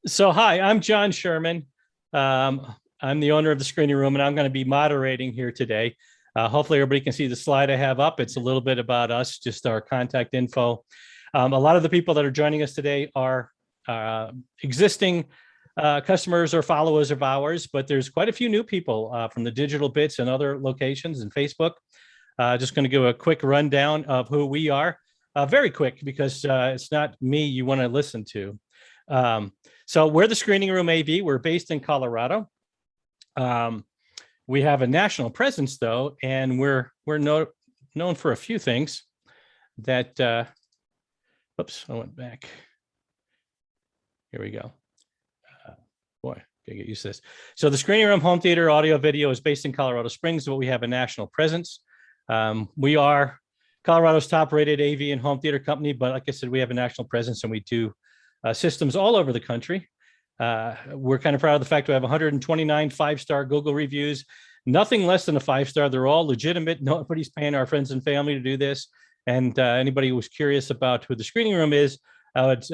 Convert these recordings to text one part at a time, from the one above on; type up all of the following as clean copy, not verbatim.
So, hi, I'm John Sherman. I'm the owner of the Screening Room, and I'm going to be moderating here today. Hopefully, everybody can see the slide I have up. It's a little bit about us, just our contact info. A lot of the people that are joining us today are existing customers or followers of ours, but there's quite a few new people from the Digital Bits and other locations and Facebook. Just going to give a quick rundown of who we are. Very quick, because it's not me you want to listen to. So we're the Screening Room AV. We're based in Colorado. We have a national presence, though, and we're known for a few things that, oops, I went back. Here we go. Boy, gotta get used to this. So the Screening Room Home Theater Audio Video is based in Colorado Springs, but we have a national presence. We are Colorado's top-rated AV and home theater company, but like I said, we have a national presence, and we do systems all over the country. We're kind of proud of the fact we have 129 five-star Google reviews, nothing less than a five-star. They're all legitimate. Nobody's paying our friends and family to do this. And anybody who was curious about who the Screening Room is, I would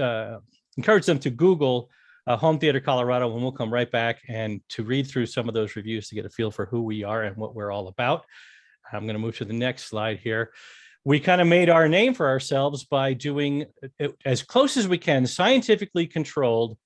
encourage them to Google Home Theater Colorado, and we'll come right back and to read through some of those reviews to get a feel for who we are and what we're all about. I'm going to move to the next slide here. We kind of made our name for ourselves by doing, as close as we can, scientifically controlled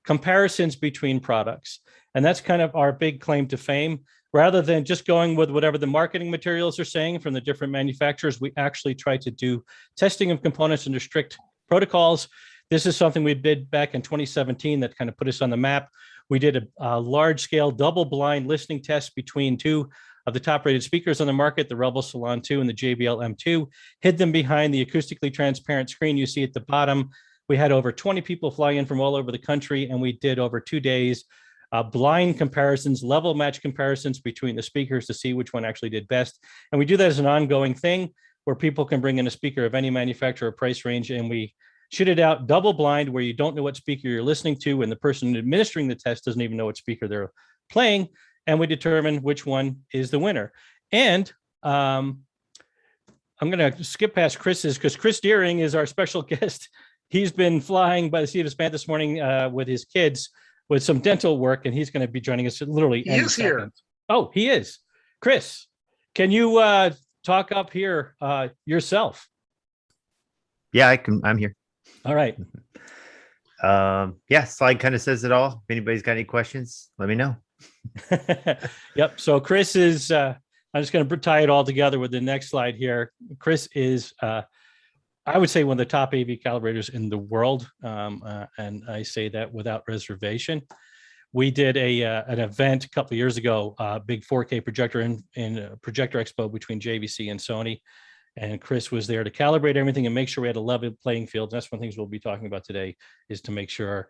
comparisons between products. And that's kind of our big claim to fame. Rather than just going with whatever the marketing materials are saying from the different manufacturers, we actually try to do testing of components under strict protocols. This is something we did back in 2017 that kind of put us on the map. We did a large-scale double-blind listening test between two of the top-rated speakers on the market, the Rebel Salon 2 and the JBL M2, hid them behind the acoustically transparent screen you see at the bottom. We had over 20 people flying in from all over the country, and we did over 2 days blind comparisons, level match comparisons between the speakers to see which one actually did best. And we do that as an ongoing thing where people can bring in a speaker of any manufacturer price range, and we shoot it out double blind where you don't know what speaker you're listening to, and the person administering the test doesn't even know what speaker they're playing, and we determine which one is the winner. And I'm going to skip past Chris's, because Kris Deering is our special guest. He's been flying by the seat of his pants this morning with his kids with some dental work, and he's going to be joining us literally any second. Here. Oh, he is. Kris, can you talk up here yourself? Yeah, I can. I'm here. All right. Yeah, slide kind of says it all. If anybody's got any questions, let me know. Yep. So Kris is, I'm just going to tie it all together with the next slide here. Kris is, I would say, one of the top AV calibrators in the world. And I say that without reservation. We did an event a couple of years ago, big 4K projector in Projector Expo between JVC and Sony. And Kris was there to calibrate everything and make sure we had a level playing field. That's one of the things we'll be talking about today, is to make sure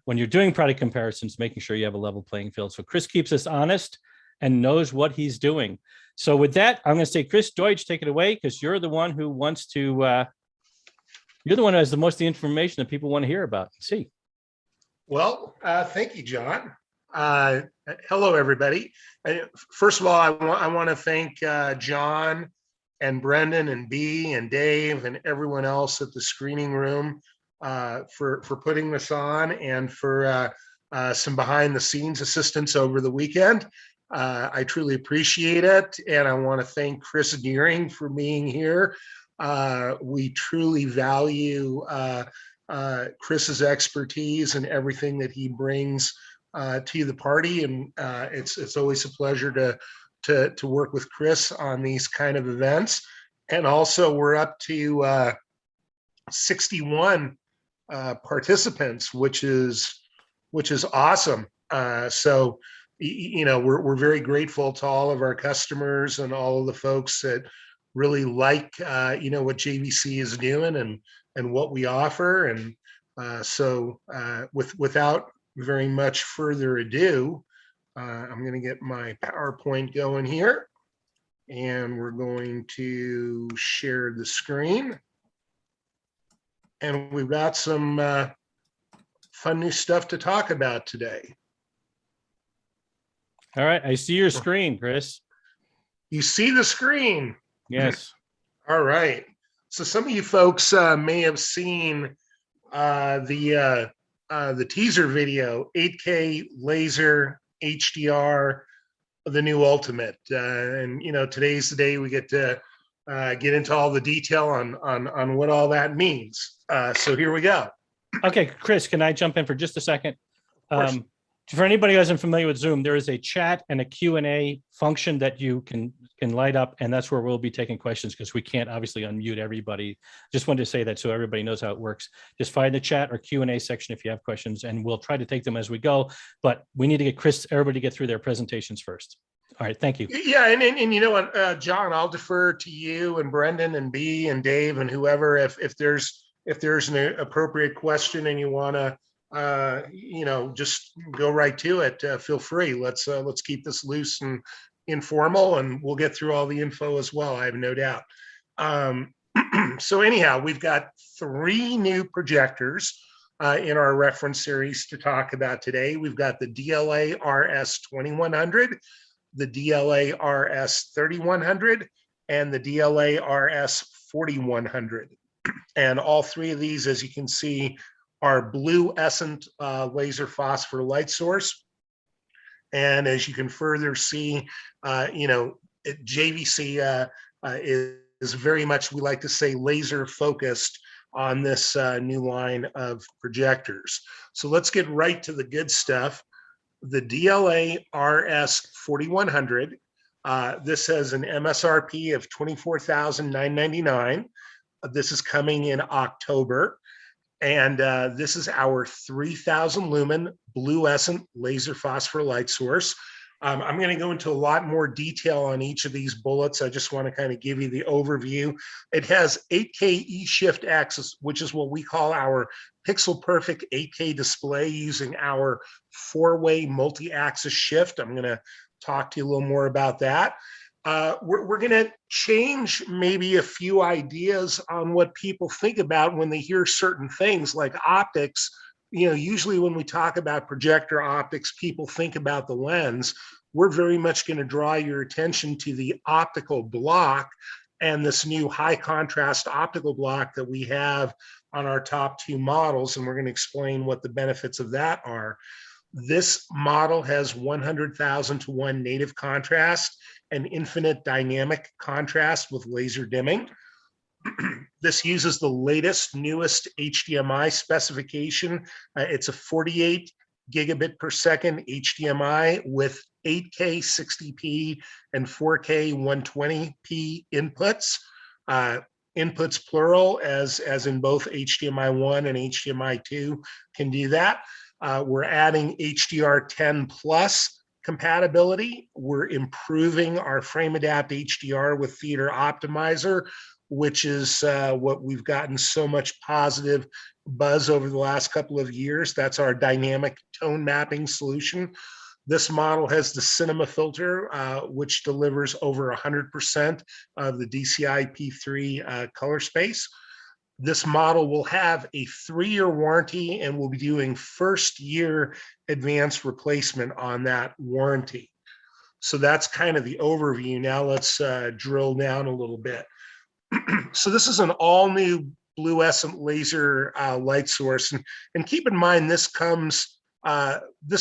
when you're doing product comparisons, making sure you have a level playing field. So Kris keeps us honest and knows what he's doing. So with that, I'm going to say, Chris Deutsch, take it away, because you're the one who wants to, you're the one who has the most of the information that people want to hear about and see. Well, thank you, John. Hello, everybody. First of all, I want to thank John and Brendan and B and Dave and everyone else at the Screening Room for putting this on, and for some behind the scenes assistance over the weekend. I truly appreciate it. And I want to thank Kris Deering for being here. We truly value Kris's expertise and everything that he brings to the party. And it's always a pleasure to work with Kris on these kind of events. And also, we're up to 61 participants, which is awesome. So, you know, we're very grateful to all of our customers and all of the folks that really like, you know, what JVC is doing and what we offer. And so without very much further ado, I'm going to get my PowerPoint going here, and we're going to share the screen. And we've got some fun new stuff to talk about today. All right. I see your screen, Kris. You see the screen? Yes. All right. So some of you folks may have seen the the teaser video, 8K laser HDR, the new Ultimate. And today's the day we get to get into all the detail on what all that means. So here we go. Okay, Chris, can I jump in for just a second? Of course. For anybody who isn't familiar with Zoom, there is a chat and a Q&A function that you can light up, and that's where we'll be taking questions because we can't obviously unmute everybody. Just wanted to say that so everybody knows how it works. Just find the chat or Q&A section if you have questions, and we'll try to take them as we go. But we need to get everybody get through their presentations first. All right, thank you. Yeah, and you know what, John, I'll defer to you and Brendan and B and Dave and whoever if there's an appropriate question and you want to just go right to it. Feel free. Let's keep this loose and informal, and we'll get through all the info as well. I have no doubt. So anyhow, we've got 3 new projectors in our reference series to talk about today. We've got the DLA RS 2100, the DLA RS 3100, and the DLA RS 4100. And all 3 of these, as you can see, are bluescent laser phosphor light source. And as you can further see, JVC is very much, we like to say, laser focused on this new line of projectors. So let's get right to the good stuff. The DLA RS 4100, this has an MSRP of $24,999. This is coming in October. And this is our 3,000 lumen bluescent laser phosphor light source. I'm going to go into a lot more detail on each of these bullets. I just want to kind of give you the overview. It has 8K E-shift axis, which is what we call our pixel perfect 8K display using our 4-way multi-axis shift. I'm going to talk to you a little more about that. We're going to change maybe a few ideas on what people think about when they hear certain things like optics. Usually when we talk about projector optics, people think about the lens. We're very much going to draw your attention to the optical block and this new high contrast optical block that we have on our top 2 models. And we're going to explain what the benefits of that are. This model has 100,000 to 1 native contrast and infinite dynamic contrast with laser dimming. This uses the latest, newest HDMI specification. It's a 48 gigabit per second HDMI with 8K 60p and 4K 120p inputs. Inputs plural, as in both HDMI 1 and HDMI 2 can do that. We're adding HDR10 plus compatibility. We're improving our frame adapt HDR with Theater Optimizer, which is what we've gotten so much positive buzz over the last couple of years. That's our dynamic tone mapping solution. This model has the cinema filter, which delivers over 100% of the DCI P3 color space. This model will have a 3-year warranty, and we'll be doing 1st-year advanced replacement on that warranty. So that's kind of the overview. Now let's drill down a little bit. So this is an all-new bluescent laser light source, and keep in mind this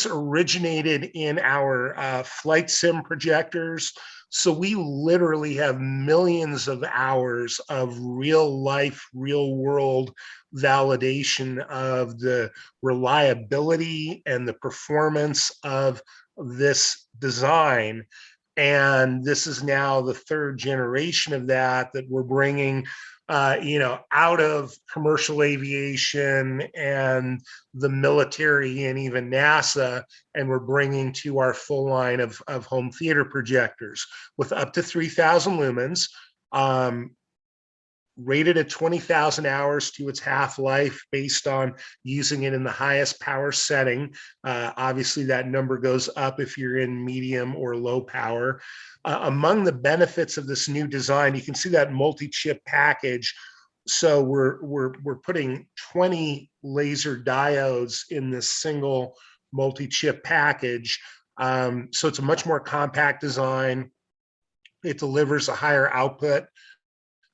originated in our flight sim projectors. So we literally have millions of hours of real life, real world validation of the reliability and the performance of this design. And this is now the 3rd generation of that we're bringing out of commercial aviation and the military and even NASA, and we're bringing to our full line of home theater projectors with up to 3,000 lumens, rated at 20,000 hours to its half-life based on using it in the highest power setting. Obviously, that number goes up if you're in medium or low power. Among the benefits of this new design, you can see that multi-chip package. So we're putting 20 laser diodes in this single multi-chip package. So it's a much more compact design. It delivers a higher output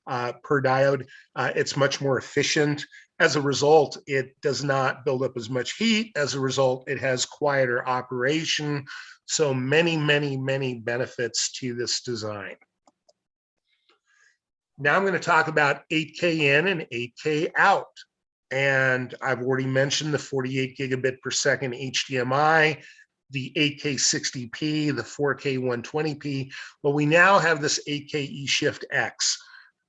per diode. It's much more efficient. As a result, it does not build up as much heat. As a result, it has quieter operation. So many, many, many benefits to this design. Now I'm going to talk about 8K in and 8K out. And I've already mentioned the 48 gigabit per second HDMI, the 8K 60p, the 4K 120p. Well, we now have this 8K eShift X.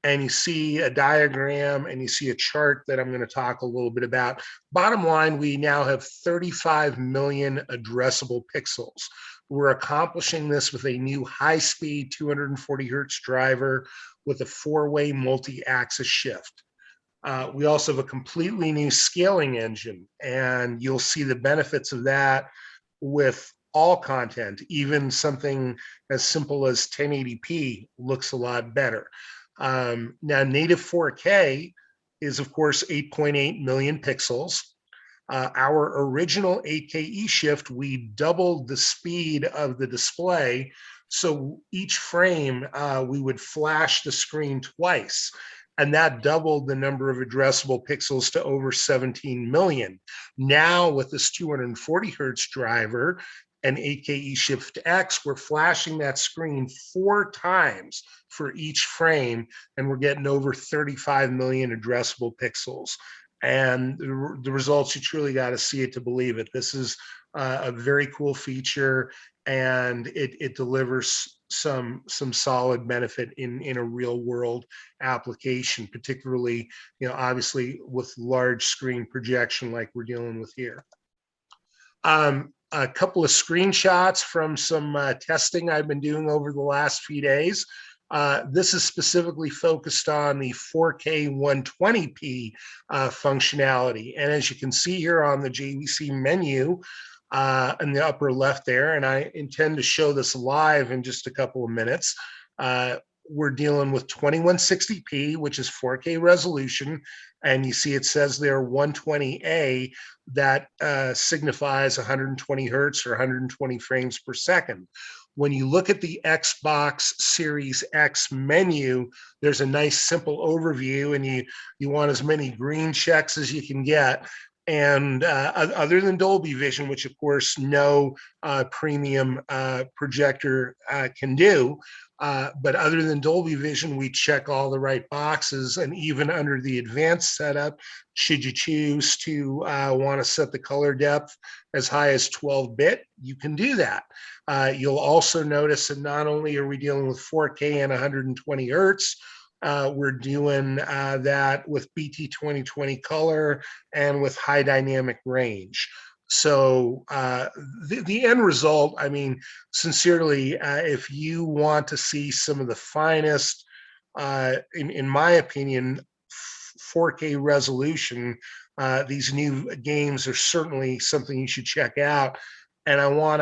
And you see a diagram and you see a chart that I'm going to talk a little bit about. Bottom line, we now have 35 million addressable pixels. We're accomplishing this with a new high-speed 240 hertz driver with a 4-way multi-axis shift. We also have a completely new scaling engine, and you'll see the benefits of that with all content. Even something as simple as 1080p looks a lot better. Now, native 4K is, of course, 8.8 million pixels. Our original 8K eShift, we doubled the speed of the display. So each frame, we would flash the screen twice. And that doubled the number of addressable pixels to over 17 million. Now, with this 240 hertz driver, and 8K eShift X, we're flashing that screen 4 times for each frame, and we're getting over 35 million addressable pixels. And the results, you truly got to see it to believe it. This is a very cool feature, and it delivers some solid benefit in a real world application, particularly, obviously with large screen projection like we're dealing with here. A couple of screenshots from some testing I've been doing over the last few days. This is specifically focused on the 4K 120p functionality. And as you can see here on the JVC menu in the upper left there, and I intend to show this live in just a couple of minutes, we're dealing with 2160p, which is 4K resolution. And you see it says there 120A, that signifies 120 hertz or 120 frames per second. When you look at the Xbox Series X menu, there's a nice simple overview, and you want as many green checks as you can get. And other than Dolby Vision, which of course no premium projector can do, but other than Dolby Vision, we check all the right boxes. And even under the advanced setup, should you choose to want to set the color depth as high as 12-bit, you can do that. You'll also notice that not only are we dealing with 4K and 120 hertz, we're doing that with BT 2020 color and with high dynamic range. So the end result, I mean, sincerely, if you want to see some of the finest, in my opinion, 4K resolution, these new games are certainly something you should check out. And I want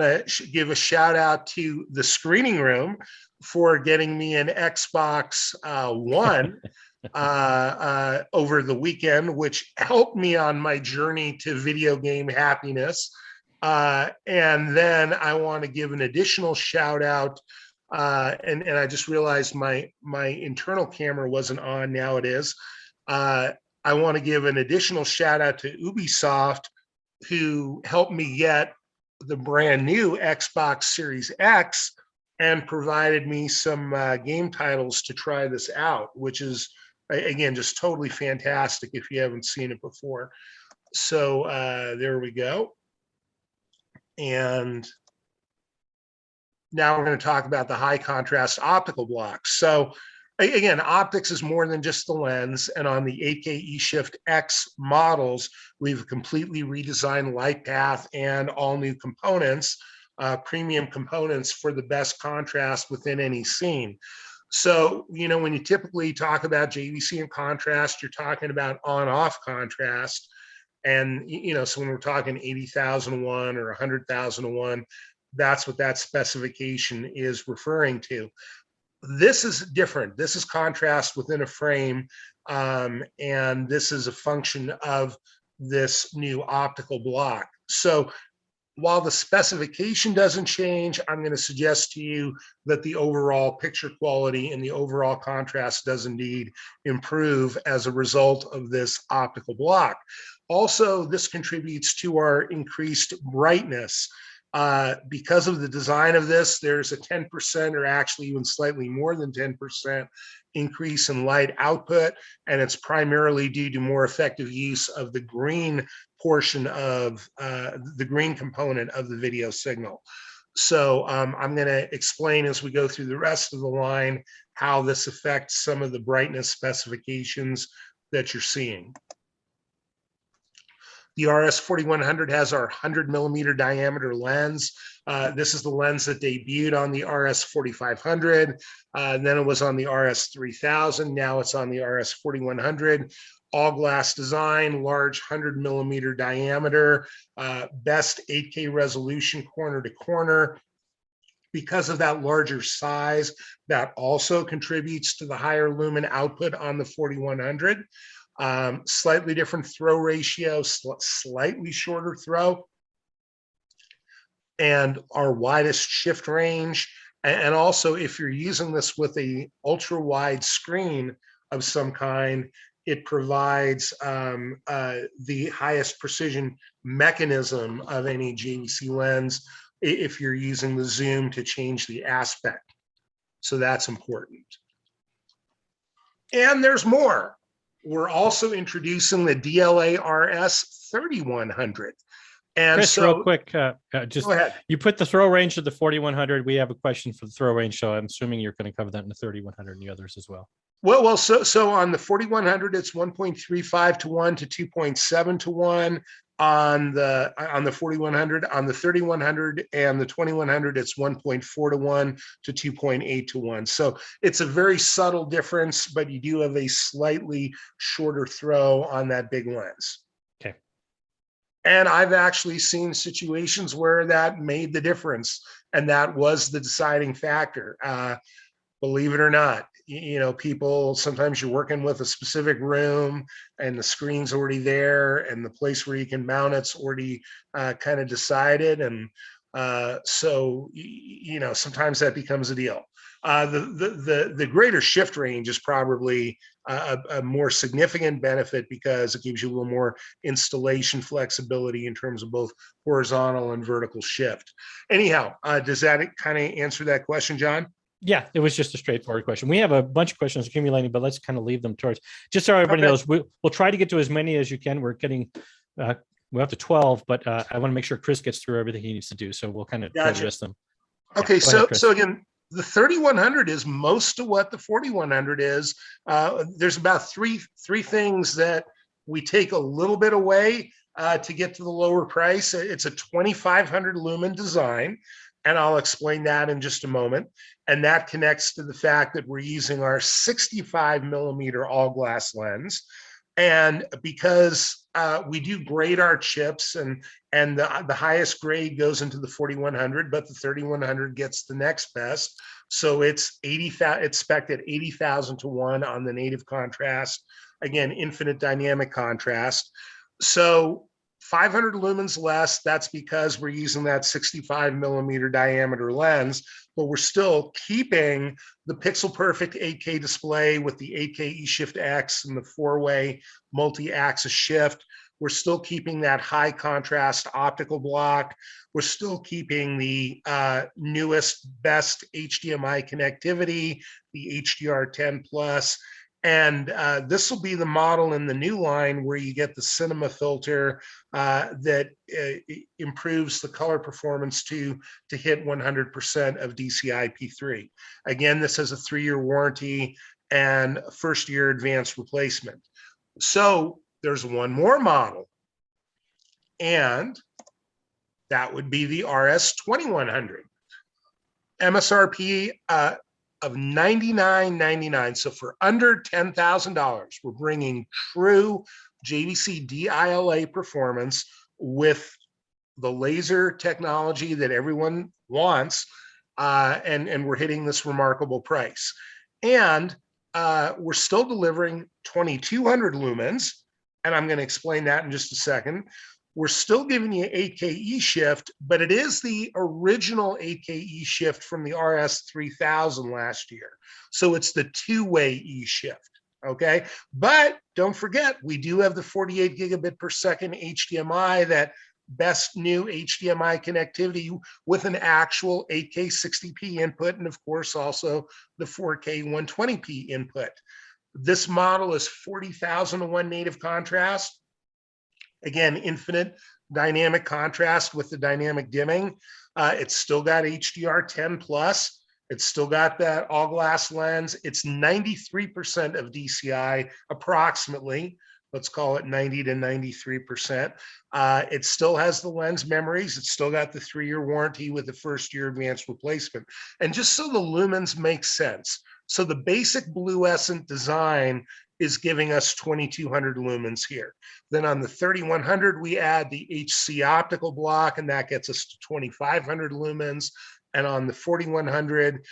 to give a shout out to the screening room for getting me an Xbox One over the weekend, which helped me on my journey to video game happiness. And then I want to give an additional shout out. And I just realized my internal camera wasn't on. Now it is. I want to give an additional shout out to Ubisoft, who helped me get the brand new Xbox Series X and provided me some game titles to try this out, which is, again, just totally fantastic if you haven't seen it before. So there we go. And now we're going to talk about the high contrast optical blocks. So again, optics is more than just the lens. And on the 8K eShift X models, we've completely redesigned light path and all new components, premium components for the best contrast within any scene. So, when you typically talk about JVC and contrast, you're talking about on-off contrast. And, so when we're talking 80,001 or 100,001, that's what that specification is referring to. This is different. This is contrast within a frame, and this is a function of this new optical block. So while the specification doesn't change, I'm going to suggest to you that the overall picture quality and the overall contrast does indeed improve as a result of this optical block. Also, this contributes to our increased brightness. Because of the design of this, there's a 10% or actually even slightly more than 10% increase in light output, and it's primarily due to more effective use of the green portion of the green component of the video signal. So I'm going to explain as we go through the rest of the line how this affects some of the brightness specifications that you're seeing. The RS4100 has our 100mm diameter lens. This is the lens that debuted on the RS4500. Then it was on the RS3000. Now it's on the RS4100. All glass design, large 100mm diameter, best 8K resolution corner to corner. Because of that larger size, that also contributes to the higher lumen output on the 4100. Slightly different throw ratio, slightly shorter throw, and our widest shift range. And also, if you're using this with a ultra wide screen of some kind, it provides the highest precision mechanism of any JVC lens if you're using the zoom to change the aspect. So that's important. And there's more. We're also introducing the DLA RS 3100. And Chris, so, real quick, just go ahead. you put the throw range of the 4100. We have a question for the throw range, so I'm assuming you're going to cover that in the 3100 and the others as well. Well, so on the 4100, it's 1.35 to 1 to 2.7 to 1. On the 4100, on the 3100 and the 2100, it's 1.4 to 1 to 2.8 to 1. So it's a very subtle difference, but you do have a slightly shorter throw on that big lens. Okay. And I've actually seen situations where that made the difference, and that was the deciding factor. Believe it or not, people, sometimes you're working with a specific room and the screen's already there and the place where you can mount it's already kind of decided. And so, sometimes that becomes a deal. The greater shift range is probably a more significant benefit because it gives you a little more installation flexibility in terms of both horizontal and vertical shift. Anyhow, does that kind of answer that question, John? Yeah, it was just a straightforward question. We have a bunch of questions accumulating, but let's kind of leave them towards, just so everybody knows, we'll try to get to as many as you can. We're getting, we're up to 12, but I want to make sure Chris gets through everything he needs to do. So we'll kind of address them. Okay, yeah, so ahead, so again, the 3100 is most of what the 4100 is. There's about three things that we take a little bit away to get to the lower price. It's a 2500 lumen design, and I'll explain that in just a moment. And that connects to the fact that we're using our 65mm all glass lens. And because we do grade our chips, and the highest grade goes into the 4100, but the 3100 gets the next best. So it's 80,000. It's spec'd at 80,000 to 1 on the native contrast. Again, infinite dynamic contrast. So 500 lumens less. That's because we're using that 65mm diameter lens, but we're still keeping the pixel perfect 8K display with the 8K eShift X and the 4-way multi-axis shift. We're still keeping that high contrast optical block. We're still keeping the newest, best HDMI connectivity, the HDR10 Plus. And this will be the model in the new line where you get the cinema filter that improves the color performance to hit 100% of DCI-P3. Again, this has a 3-year warranty and first-year advanced replacement. So there's one more model, and that would be the RS2100. MSRP of $99.99. So for under $10,000, we're bringing true JVC DILA performance with the laser technology that everyone wants, and we're hitting this remarkable price. And we're still delivering 2200 lumens, and I'm going to explain that in just a second. we're still giving you 8K E shift, but it is the original 8K E shift from the RS3000 last year. So it's the two-way E shift. Okay. But don't forget, we do have the 48 gigabit per second HDMI, that best new HDMI connectivity with an actual 8K 60p input. And of course, also the 4K 120p input. This model is 40,000 to 1 native contrast. Again, infinite dynamic contrast with the dynamic dimming. It's still got HDR10 plus. It's still got that all glass lens. It's 93% of DCI, approximately. Let's call it 90 to 93%. It still has the lens memories. It's still got the 3-year warranty with the first year advanced replacement. And just so the lumens make sense. So the basic fluorescent design is giving us 2200 lumens here. Then on the 3100, we add the HC optical block, and that gets us to 2500 lumens. And on the 4100,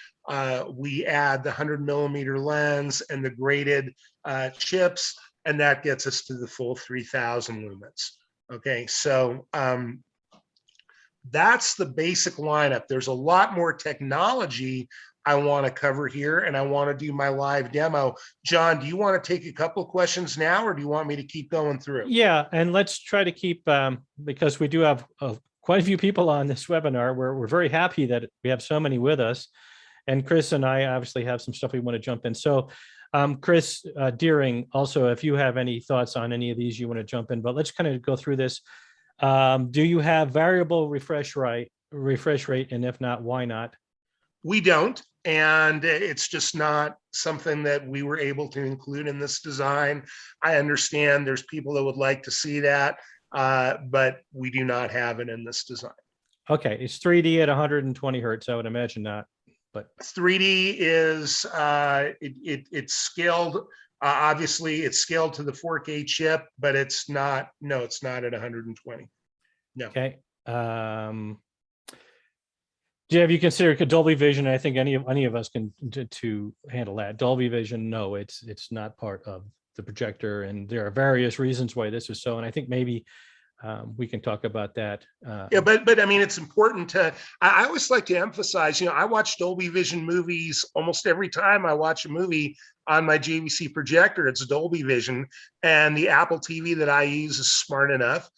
we add the 100 millimeter lens and the graded chips, and that gets us to the full 3000 lumens. Okay, so that's the basic lineup. There's a lot more technology I want to cover here, and I want to do my live demo. John, do you want to take a couple of questions now, or do you want me to keep going through? Yeah, and let's try to keep, because we do have quite a few people on this webinar. We're very happy that we have so many with us. And Kris and I obviously have some stuff we want to jump in. So Kris Deering, also, if you have any thoughts on any of these, you want to jump in, but let's kind of go through this. Do you have variable refresh rate? And if not, why not? We don't, and it's just not something that we were able to include in this design. I understand there's people that would like to see that, but we do not have it in this design. Okay, it's 3D at 120 hertz. I would imagine not, but 3D is it's scaled. Obviously, it's scaled to the 4K chip, but it's not. No, it's not at 120. No. Okay. Have you considered Dolby Vision? I think any of us can to handle that. Dolby Vision, no, it's not part of the projector, and there are various reasons why this is so. And I think maybe we can talk about that. Yeah, but I mean, it's important to. I always like to emphasize. I watch Dolby Vision movies almost every time I watch a movie on my JVC projector. It's Dolby Vision, and the Apple TV that I use is smart enough.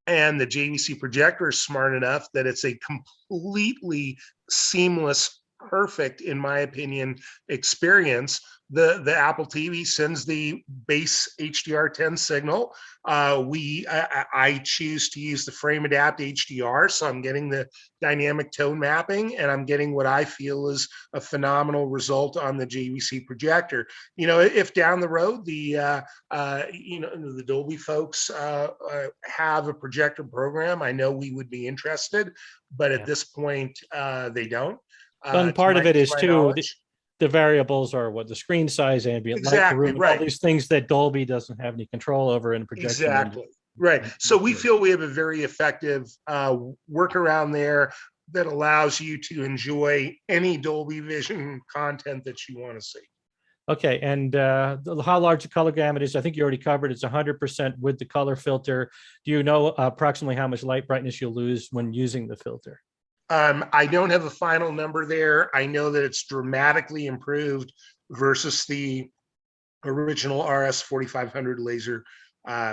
And the JVC projector is smart enough that it's a completely seamless, perfect, in my opinion, experience. The Apple TV sends the base HDR10 signal. I choose to use the frame adapt HDR, so I'm getting the dynamic tone mapping, and I'm getting what I feel is a phenomenal result on the JVC projector. If down the road the Dolby folks have a projector program, I know we would be interested, but at this point they don't. And part of it is too. The variables are what the screen size, ambient light, the room, all these things that Dolby doesn't have any control over in projection. Exactly. Right. So we feel we have a very effective workaround there that allows you to enjoy any Dolby Vision content that you want to see. Okay. And how large the color gamut is, I think you already covered. It's 100% with the color filter. Do you know approximately how much light brightness you'll lose when using the filter? I don't have a final number there. I know that it's dramatically improved versus the original RS4500 laser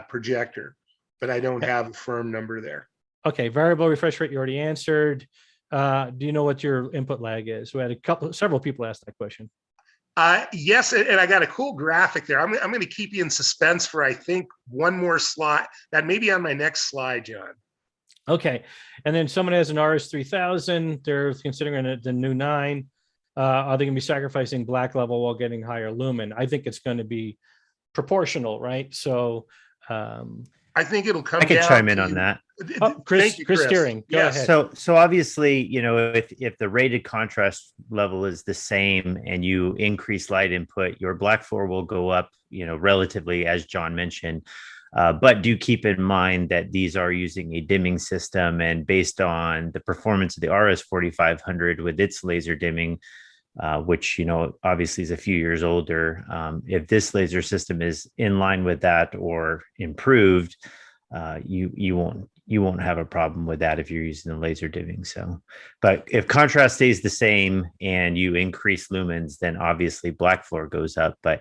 projector, but I don't have a firm number there. Okay, variable refresh rate you already answered. Do you know what your input lag is? We had several people ask that question. Yes, and I got a cool graphic there. I'm going to keep you in suspense for, I think, one more slide. That may be on my next slide, John. Okay, and then someone has an RS3000. They're considering the new 9. Are they going to be sacrificing black level while getting higher lumen? I think it's going to be proportional, right? So I think it'll come. I can chime in on that. Kris Deering, go ahead. So obviously, if the rated contrast level is the same and you increase light input, your black floor will go up, relatively, as John mentioned. But do keep in mind that these are using a dimming system, and based on the performance of the RS4500 with its laser dimming, which, obviously is a few years older, if this laser system is in line with that or improved, you you won't have a problem with that if you're using the laser dimming. So, but if contrast stays the same and you increase lumens, then obviously black floor goes up. But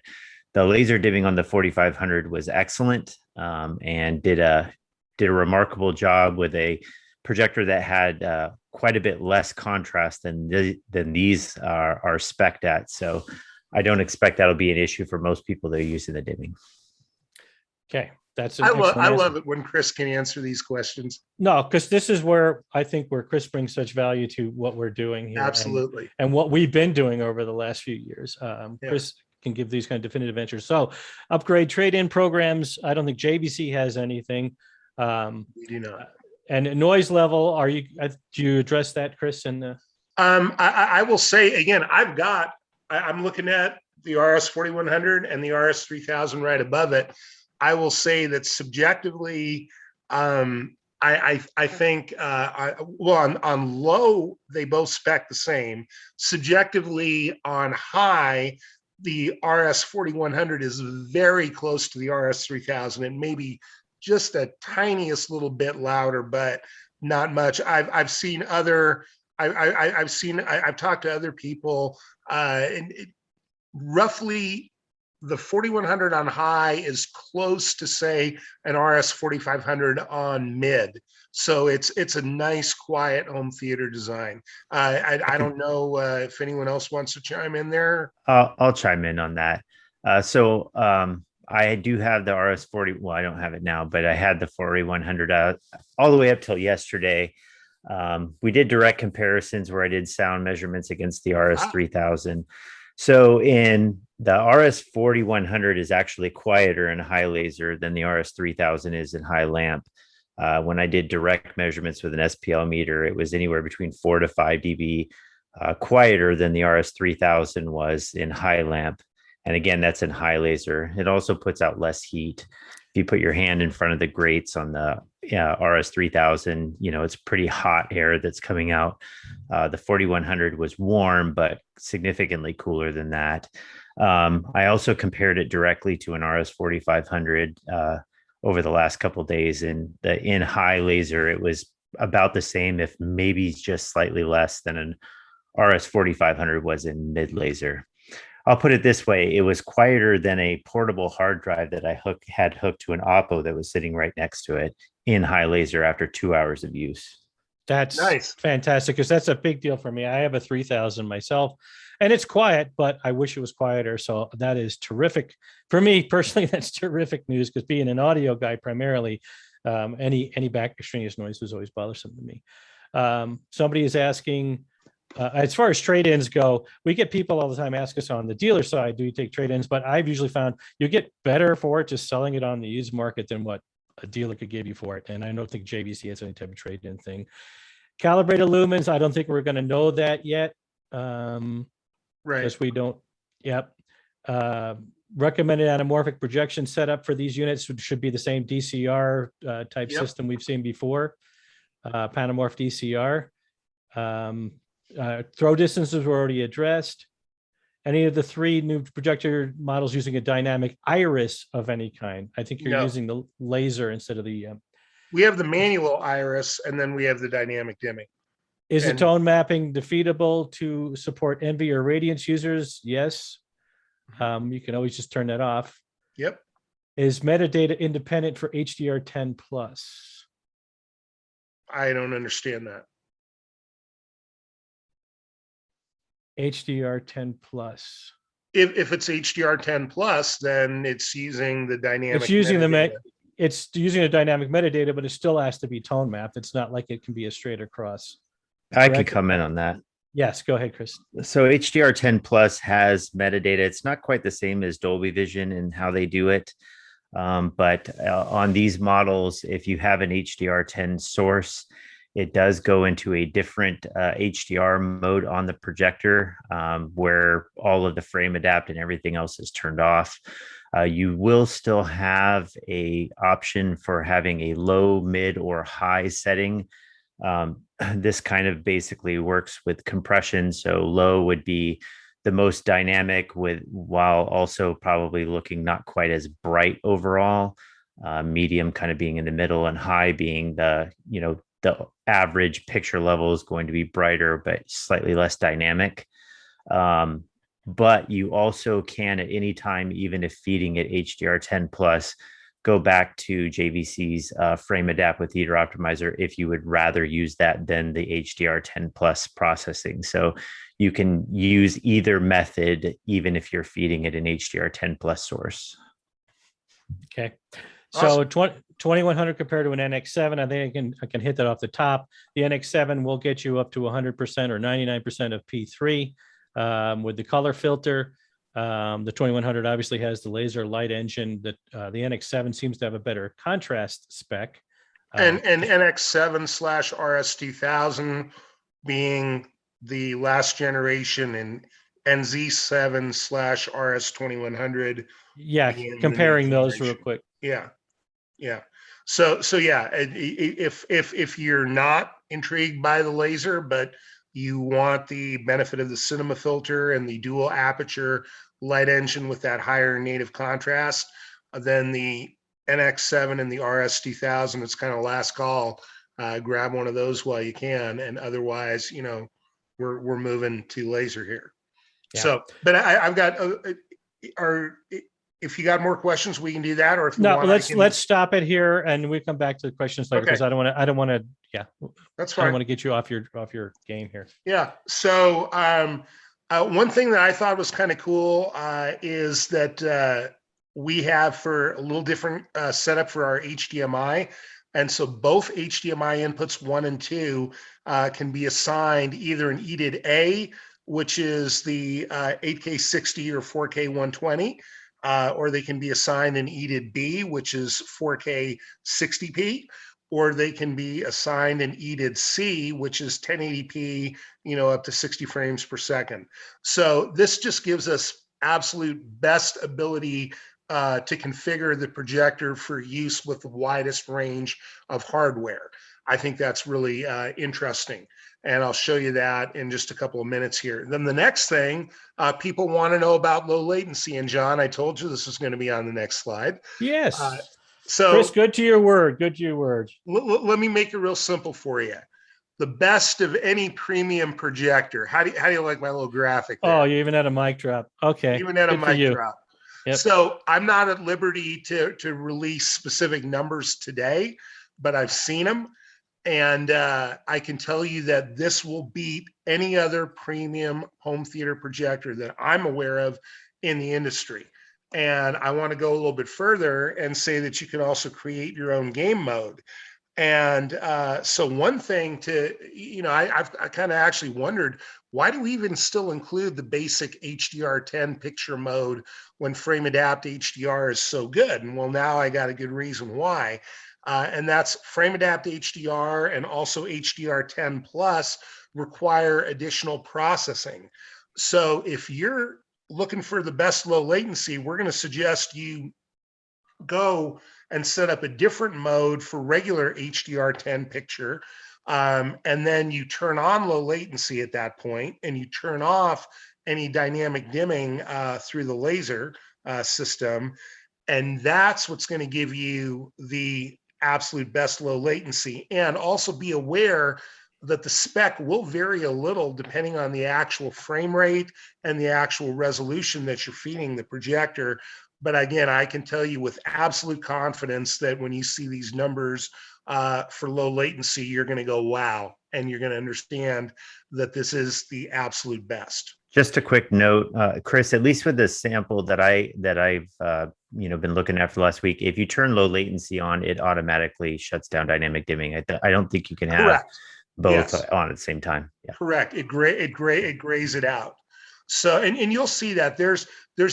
the laser dimming on the 4500 was excellent, and did a remarkable job with a projector that had quite a bit less contrast than these are spec'd at. So I don't expect that'll be an issue for most people that are using the dimming. Okay, that's an I excellent love answer. it when Kris can answer these questions. No, because this is where I think where Kris brings such value to what we're doing here. Absolutely. And what we've been doing over the last few years. Yeah. Kris can give these kind of definitive answers. So upgrade trade-in programs. I don't think JVC has anything. We do not. And noise level, do you address that, Kris? And I will say again, I'm looking at the RS 4100 and the RS 3000 right above it. I will say that subjectively, I think on low they both spec the same. Subjectively on high, the RS 4100 is very close to the RS 3000 and maybe just a tiniest little bit louder, but not much. I've talked to other people, and roughly the 4100 on high is close to say an RS 4500 on mid. So it's a nice quiet home theater design. I don't know if anyone else wants to chime in there. I'll chime in on that. I do have the RS 40. Well, I don't have it now, but I had the 4100 all the way up till yesterday. We did direct comparisons where I did sound measurements against the RS 3000. So in the RS 4100 is actually quieter in high laser than the RS 3000 is in high lamp. When I did direct measurements with an SPL meter, it was anywhere between 4 to 5 dB quieter than the RS 3000 was in high lamp. And again, that's in high laser. It also puts out less heat. If you put your hand in front of the grates on the RS 3000, it's pretty hot air that's coming out. The 4100 was warm, but significantly cooler than that. I also compared it directly to an RS 4500 over the last couple of days. And in high laser, it was about the same, if maybe just slightly less than an RS 4500 was in mid laser. I'll put it this way. It was quieter than a portable hard drive that I had hooked to an Oppo that was sitting right next to it in high laser after 2 hours of use. That's nice. Fantastic, because that's a big deal for me. I have a 3000 myself, and it's quiet, but I wish it was quieter. So that is terrific. For me personally, that's terrific news, because being an audio guy primarily, any back extraneous noise was always bothersome to me. Somebody is asking, as far as trade-ins go, we get people all the time ask us on the dealer side, do you take trade-ins? But I've usually found you get better for it just selling it on the used market than what a dealer could give you for it. And I don't think JVC has any type of trade-in thing. Calibrated lumens, I don't think we're going to know that yet. Right. Because we don't. Yep. Recommended anamorphic projection setup for these units should be the same DCR type system we've seen before. Panamorph DCR. Throw distances were already addressed. Any of the 3 new projector models using a dynamic iris of any kind? I think you're using the laser instead of the. We have the manual iris, and then we have the dynamic dimming. Is the tone mapping defeatable to support NV or Radiance users? Yes. You can always just turn that off. Yep. Is metadata independent for HDR10 plus? I don't understand that. HDR10 plus. If it's HDR10 plus, then it's using the dynamic. It's using metadata. it's using a dynamic metadata, but it still has to be tone mapped. It's not like it can be a straight across. I could comment on that. Yes, go ahead, Kris. So HDR10 plus has metadata. It's not quite the same as Dolby Vision in how they do it. But on these models, if you have an HDR10 source, it does go into a different HDR mode on the projector, where all of the frame adapt and everything else is turned off. You will still have a option for having a low, mid, or high setting. This kind of basically works with compression. So low would be the most dynamic while also probably looking not quite as bright overall. medium kind of being in the middle, and high being the average picture level is going to be brighter but slightly less dynamic. But you also can at any time, even if feeding it HDR10 plus, go back to JVC's frame adapt with theater optimizer if you would rather use that than the HDR10 plus processing. So you can use either method even if you're feeding it an HDR10 plus source. Okay. Awesome. So 2100 compared to an NX7, I think I can hit that off the top. The NX7 will get you up to 100% or 99% of P3 with the color filter. The 2100 obviously has the laser light engine. That the NX7 seems to have a better contrast spec. And NX7 / RS2000 being the last generation, and NZ7 / RS2100. Yeah, comparing those real quick. Yeah. So yeah, if you're not intrigued by the laser, but you want the benefit of the cinema filter and the dual aperture light engine with that higher native contrast, then the NX7 and the RS2000, it's kind of last call. Grab one of those while you can, and otherwise, we're moving to laser here. Yeah. So, but I've got if you got more questions, we can do that. Or if you want, let's stop it here, and we come back to the questions later, because I don't want to. Yeah, that's fine. I don't want to get you off your game here. Yeah. So one thing that I thought was kind of cool is that we have for a little different setup for our HDMI. And so both HDMI inputs 1 and 2 can be assigned either an EDID A, which is the 8K 60 or 4K 120, or they can be assigned an EDID B, which is 4K 60p, or they can be assigned an EDID C, which is 1080p, up to 60 frames per second. So this just gives us absolute best ability to configure the projector for use with the widest range of hardware. I think that's really interesting. And I'll show you that in just a couple of minutes here. Then the next thing, people want to know about low latency. And John, I told you this is going to be on the next slide. Yes. So Chris, good to your word. Good to your word. Let me make it real simple for you. The best of any premium projector. How do you like my little graphic there? Oh, you even had a mic drop. Okay. Even had a mic drop. Yep. So I'm not at liberty to release specific numbers today, but I've seen them. And I can tell you that this will beat any other premium home theater projector that I'm aware of in the industry. And I want to go a little bit further and say that you can also create your own game mode. And so one thing I kind of actually wondered, why do we even still include the basic HDR10 picture mode when Frame Adapt HDR is so good? And well, now I got a good reason why. And that's Frame Adapt HDR and also HDR10 Plus require additional processing. So if you're looking for the best low latency, we're going to suggest you go and set up a different mode for regular HDR10 picture. And then you turn on low latency at that point, and you turn off any dynamic dimming through the laser system. And that's what's going to give you the absolute best low latency. And also be aware that the spec will vary a little depending on the actual frame rate and the actual resolution that you're feeding the projector. But again, I can tell you with absolute confidence that when you see these numbers for low latency, you're going to go, wow. And you're going to understand that this is the absolute best. Just a quick note, Chris, at least with the sample that I've been looking at for the last week, if you turn low latency on, it automatically shuts down dynamic dimming. I don't think you can have Correct. both Yes. on at the same time. Yeah. Correct. It grays it out. So, and you'll see that there's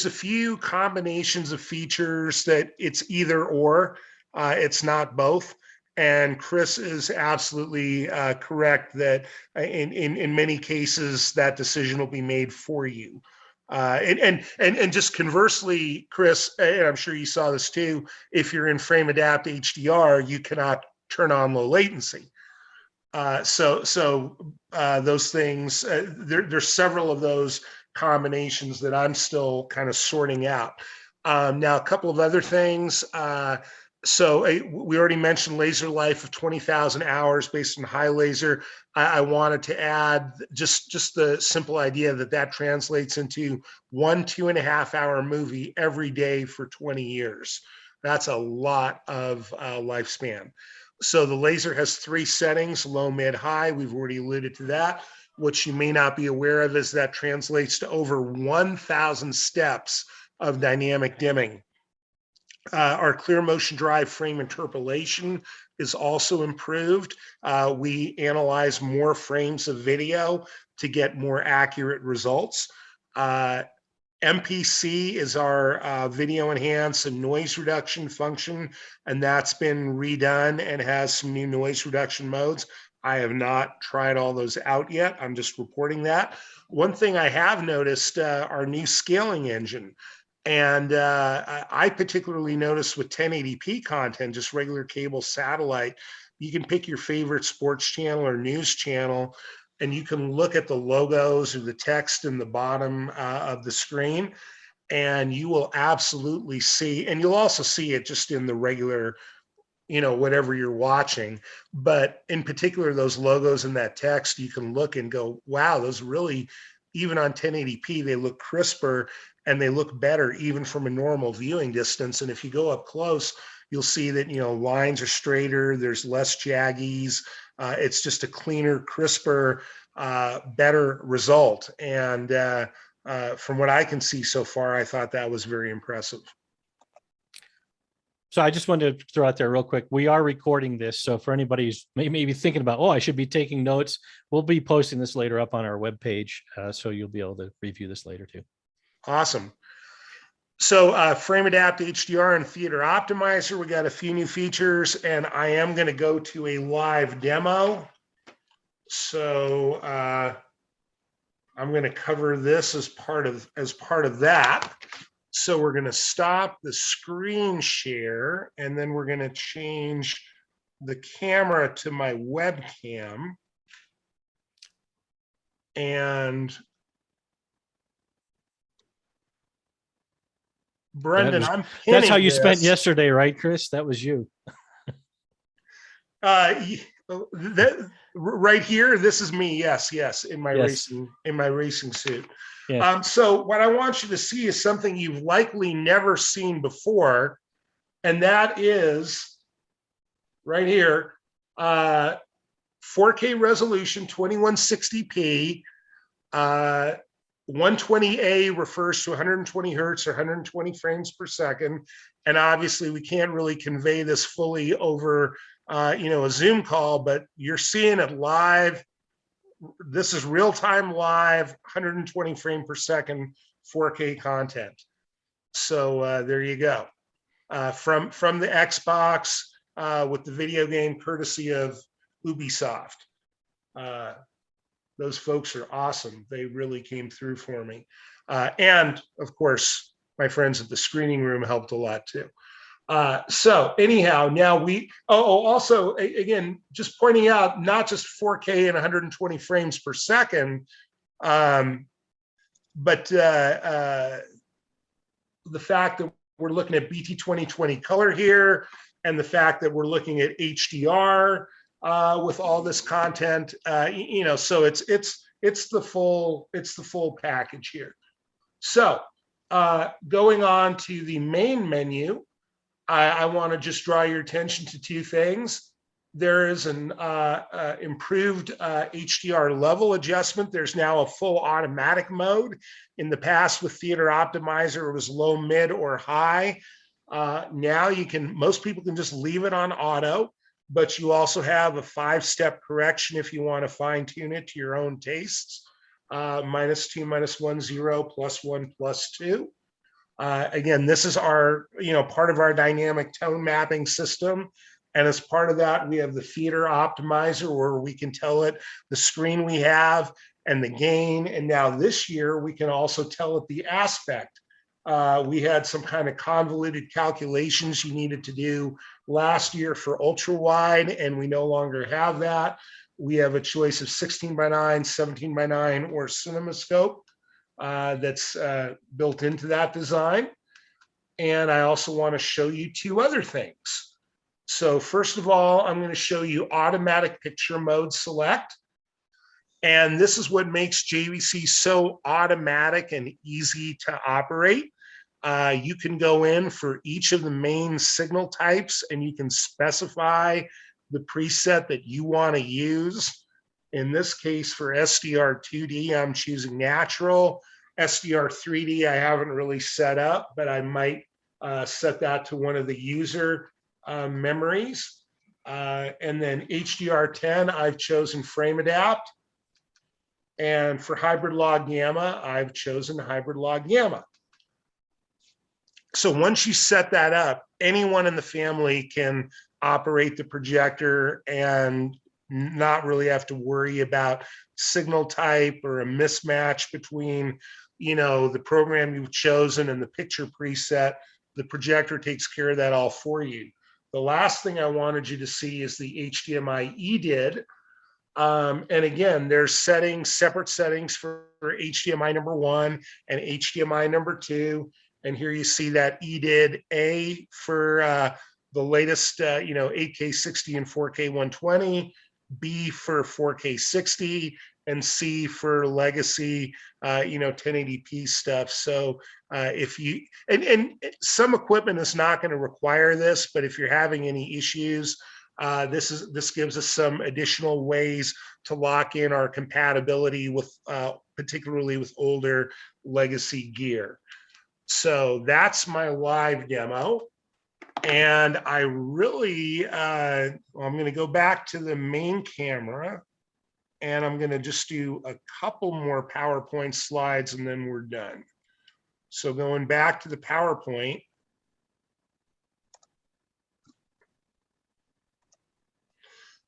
a few combinations of features that it's either or, it's not both. And Chris is absolutely correct that in many cases that decision will be made for you. And just conversely, Chris, and I'm sure you saw this too, if you're in Frame Adapt HDR, you cannot turn on low latency. So those things, there's several of those combinations that I'm still kind of sorting out. Now, a couple of other things. So we already mentioned laser life of 20,000 hours based on high laser. I wanted to add just the simple idea that translates into 2.5 hour movie every day for 20 years. That's a lot of lifespan. So the laser has 3 settings, low, mid, high. We've already alluded to that. What you may not be aware of is that translates to over 1,000 steps of dynamic dimming. Our clear motion drive frame interpolation is also improved. We analyze more frames of video to get more accurate results. MPC is our video enhance and noise reduction function, and that's been redone and has some new noise reduction modes. I have not tried all those out yet. I'm just reporting that. One thing I have noticed, our new scaling engine. And I particularly noticed with 1080p content, just regular cable satellite, you can pick your favorite sports channel or news channel, and you can look at the logos or the text in the bottom of the screen, and you will absolutely see, and you'll also see it just in the regular, whatever you're watching. But in particular, those logos and that text, you can look and go, wow, those really, even on 1080p, they look crisper. And they look better even from a normal viewing distance. And if you go up close, you'll see that, lines are straighter, there's less jaggies. It's just a cleaner, crisper, better result. And from what I can see so far, I thought that was very impressive. So I just wanted to throw out there real quick. We are recording this. So for anybody who's maybe thinking about, I should be taking notes, we'll be posting this later up on our webpage. So you'll be able to review this later too. Awesome. So Frame Adapt HDR and Theater Optimizer, we got a few new features, and I am going to go to a live demo. So I'm going to cover this as part of that. So we're going to stop the screen share, and then we're going to change the camera to my webcam. And Brendan, that's how you spent yesterday, right, Chris? That was you. Right here, this is me. Yes, in my racing suit. Yeah. So what I want you to see is something you've likely never seen before, and that is right here, 4K resolution, 2160p. 120A refers to 120 hertz or 120 frames per second. And obviously we can't really convey this fully over, a Zoom call, but you're seeing it live. This is real-time live, 120 frame per second, 4K content. So there you go. From the Xbox with the video game courtesy of Ubisoft. Those folks are awesome. They really came through for me. And of course, my friends at the screening room helped a lot too. So anyhow, now also, again, just pointing out, not just 4K and 120 frames per second, but the fact that we're looking at BT 2020 color here, and the fact that we're looking at HDR, with all this content, so it's the full package here. So going on to the main menu, I want to just draw your attention to 2 things. There is an improved HDR level adjustment. There's now a full automatic mode. In the past with Theater Optimizer, it was low, mid, or high. Now most people can just leave it on auto. But you also have a 5-step correction if you want to fine tune it to your own tastes. -2, -1, 0, +1, +2. Again, this is our, part of our dynamic tone mapping system. And as part of that, we have the Theater Optimizer where we can tell it the screen we have and the gain. And now this year, we can also tell it the aspect. We had some kind of convoluted calculations you needed to do last year for ultra wide, and we no longer have that. We have a choice of 16:9, 17:9, or CinemaScope that's built into that design. And I also want to show you 2 other things. So first of all, I'm going to show you automatic picture mode select. And this is what makes JVC so automatic and easy to operate. You can go in for each of the main signal types and you can specify the preset that you want to use. In this case, for SDR 2D, I'm choosing natural. SDR 3D, I haven't really set up, but I might set that to one of the user memories. And then HDR10, I've chosen frame adapt. And for hybrid log gamma, I've chosen hybrid log gamma. So once you set that up, anyone in the family can operate the projector and not really have to worry about signal type or a mismatch between, the program you've chosen and the picture preset. The projector takes care of that all for you. The last thing I wanted you to see is the HDMI EDID. And again, there's separate settings for HDMI number 1 and HDMI number 2. And here you see that EDID A for the latest, 8K 60 and 4K 120, B for 4K 60, and C for legacy, 1080p stuff. So if you, and some equipment is not going to require this, but if you're having any issues, this gives us some additional ways to lock in our compatibility with, particularly with older legacy gear. So that's my live demo. And I really, I'm going to go back to the main camera and I'm going to just do a couple more PowerPoint slides and then we're done. So going back to the PowerPoint.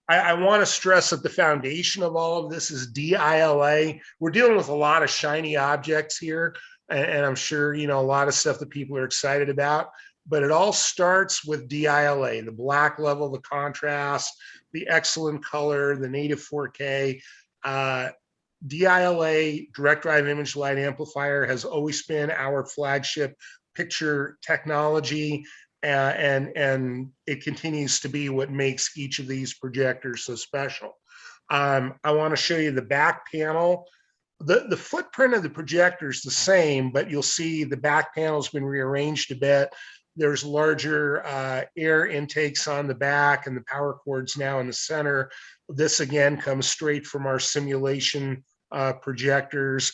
I want to stress that the foundation of all of this is DILA. We're dealing with a lot of shiny objects here, and I'm sure, a lot of stuff that people are excited about, but it all starts with DILA, the black level, the contrast, the excellent color, the native 4K. DILA, direct drive image light amplifier, has always been our flagship picture technology. And it continues to be what makes each of these projectors so special. I want to show you the back panel. The footprint of the projector is the same, but you'll see the back panel has been rearranged a bit. There's larger air intakes on the back and the power cords now in the center. This again comes straight from our simulation projectors.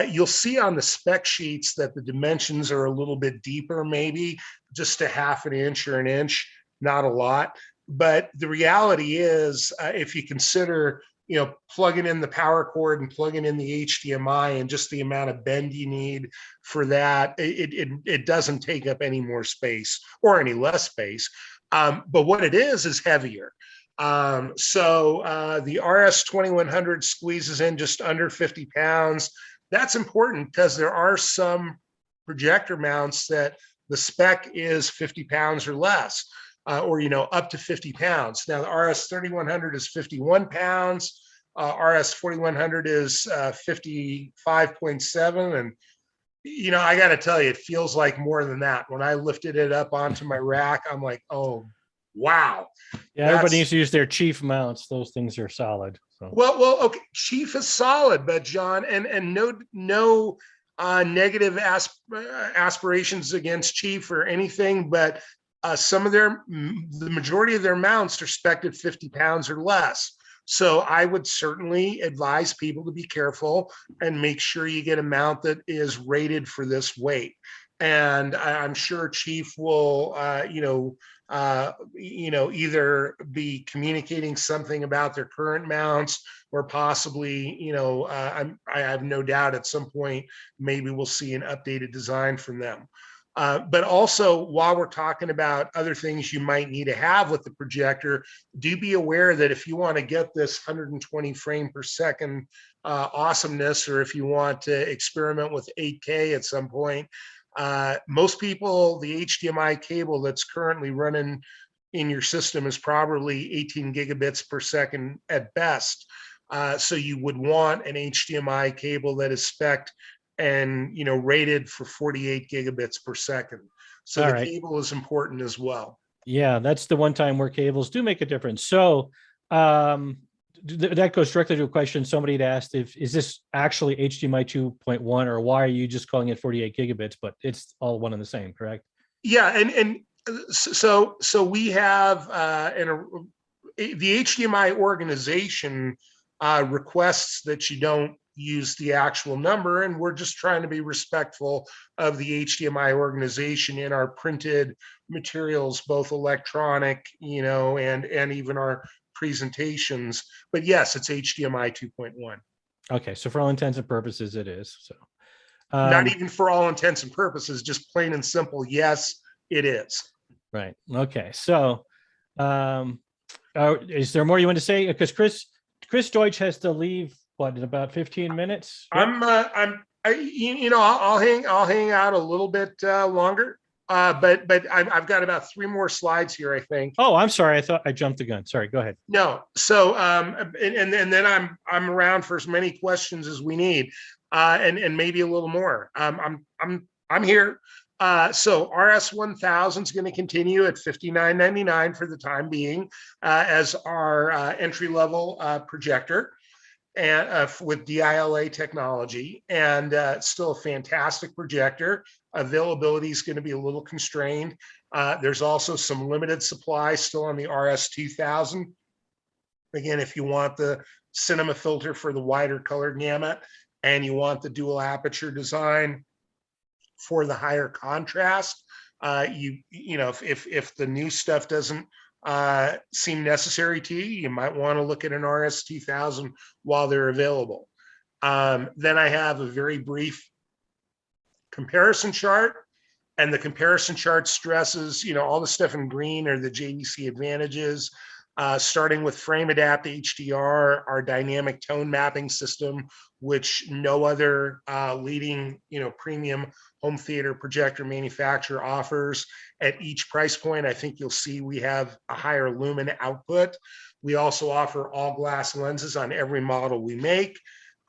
You'll see on the spec sheets that the dimensions are a little bit deeper, maybe just a half an inch or an inch, not a lot. But the reality is, if you consider, plugging in the power cord and plugging in the HDMI and just the amount of bend you need for that, it doesn't take up any more space or any less space. But what it is heavier. So the RS2100 squeezes in just under 50 pounds. That's important because there are some projector mounts that the spec is 50 pounds or less, or, up to 50 pounds. Now the RS3100 is 51 pounds. RS4100 is 55.7. And, I got to tell you, it feels like more than that. When I lifted it up onto my rack, I'm like, oh, wow. Yeah, everybody needs to use their Chief mounts. Those things are solid. So. Well, okay. Chief is solid, but John, and no negative aspirations against Chief or anything, but the majority of their mounts are spec'd at 50 pounds or less. So I would certainly advise people to be careful and make sure you get a mount that is rated for this weight. And I'm sure Chief will, either be communicating something about their current mounts, or possibly, I have no doubt at some point, maybe we'll see an updated design from them. But also, while we're talking about other things you might need to have with the projector, do be aware that if you want to get this 120 frame per second awesomeness, or if you want to experiment with 8K at some point, most people, the HDMI cable that's currently running in your system is probably 18 gigabits per second at best. So you would want an HDMI cable that is spec'd and rated for 48 gigabits per second. So the cable is important as well. Yeah, that's the one time where cables do make a difference. So that goes directly to a question somebody had asked, if is this actually HDMI 2.1, or why are you just calling it 48 gigabits, but it's all one and the same, correct? Yeah, so we have the HDMI organization requests that you don't use the actual number, and we're just trying to be respectful of the HDMI organization in our printed materials, both electronic, and even our presentations. But yes, it's HDMI 2.1. Okay, so for all intents and purposes, it is. So Not even for all intents and purposes, just plain and simple. Yes, it is. right. Okay. So is there more you want to say? Because Chris Deutsch has to leave, what, in about 15 minutes? I'll hang out a little bit longer. But I've got about 3 more slides here, I think. Oh, I'm sorry. I thought I jumped the gun. Sorry. Go ahead. No. So and then I'm around for as many questions as we need, and maybe a little more. I'm here. So RS1000 is going to continue at $59.99 for the time being, as our entry level projector, and with DILA technology, and still a fantastic projector. Availability is going to be a little constrained. There's also some limited supply still on the RS2000. Again, if you want the cinema filter for the wider color gamut, and you want the dual aperture design for the higher contrast, if the new stuff doesn't seem necessary to you, you might want to look at an RS2000 while they're available. Then I have a very brief comparison chart, and the comparison chart stresses, all the stuff in green are the JVC advantages, starting with frame adapt HDR, our dynamic tone mapping system, which no other leading, premium home theater projector manufacturer offers. At each price point, I think you'll see we have a higher lumen output. We also offer all glass lenses on every model we make.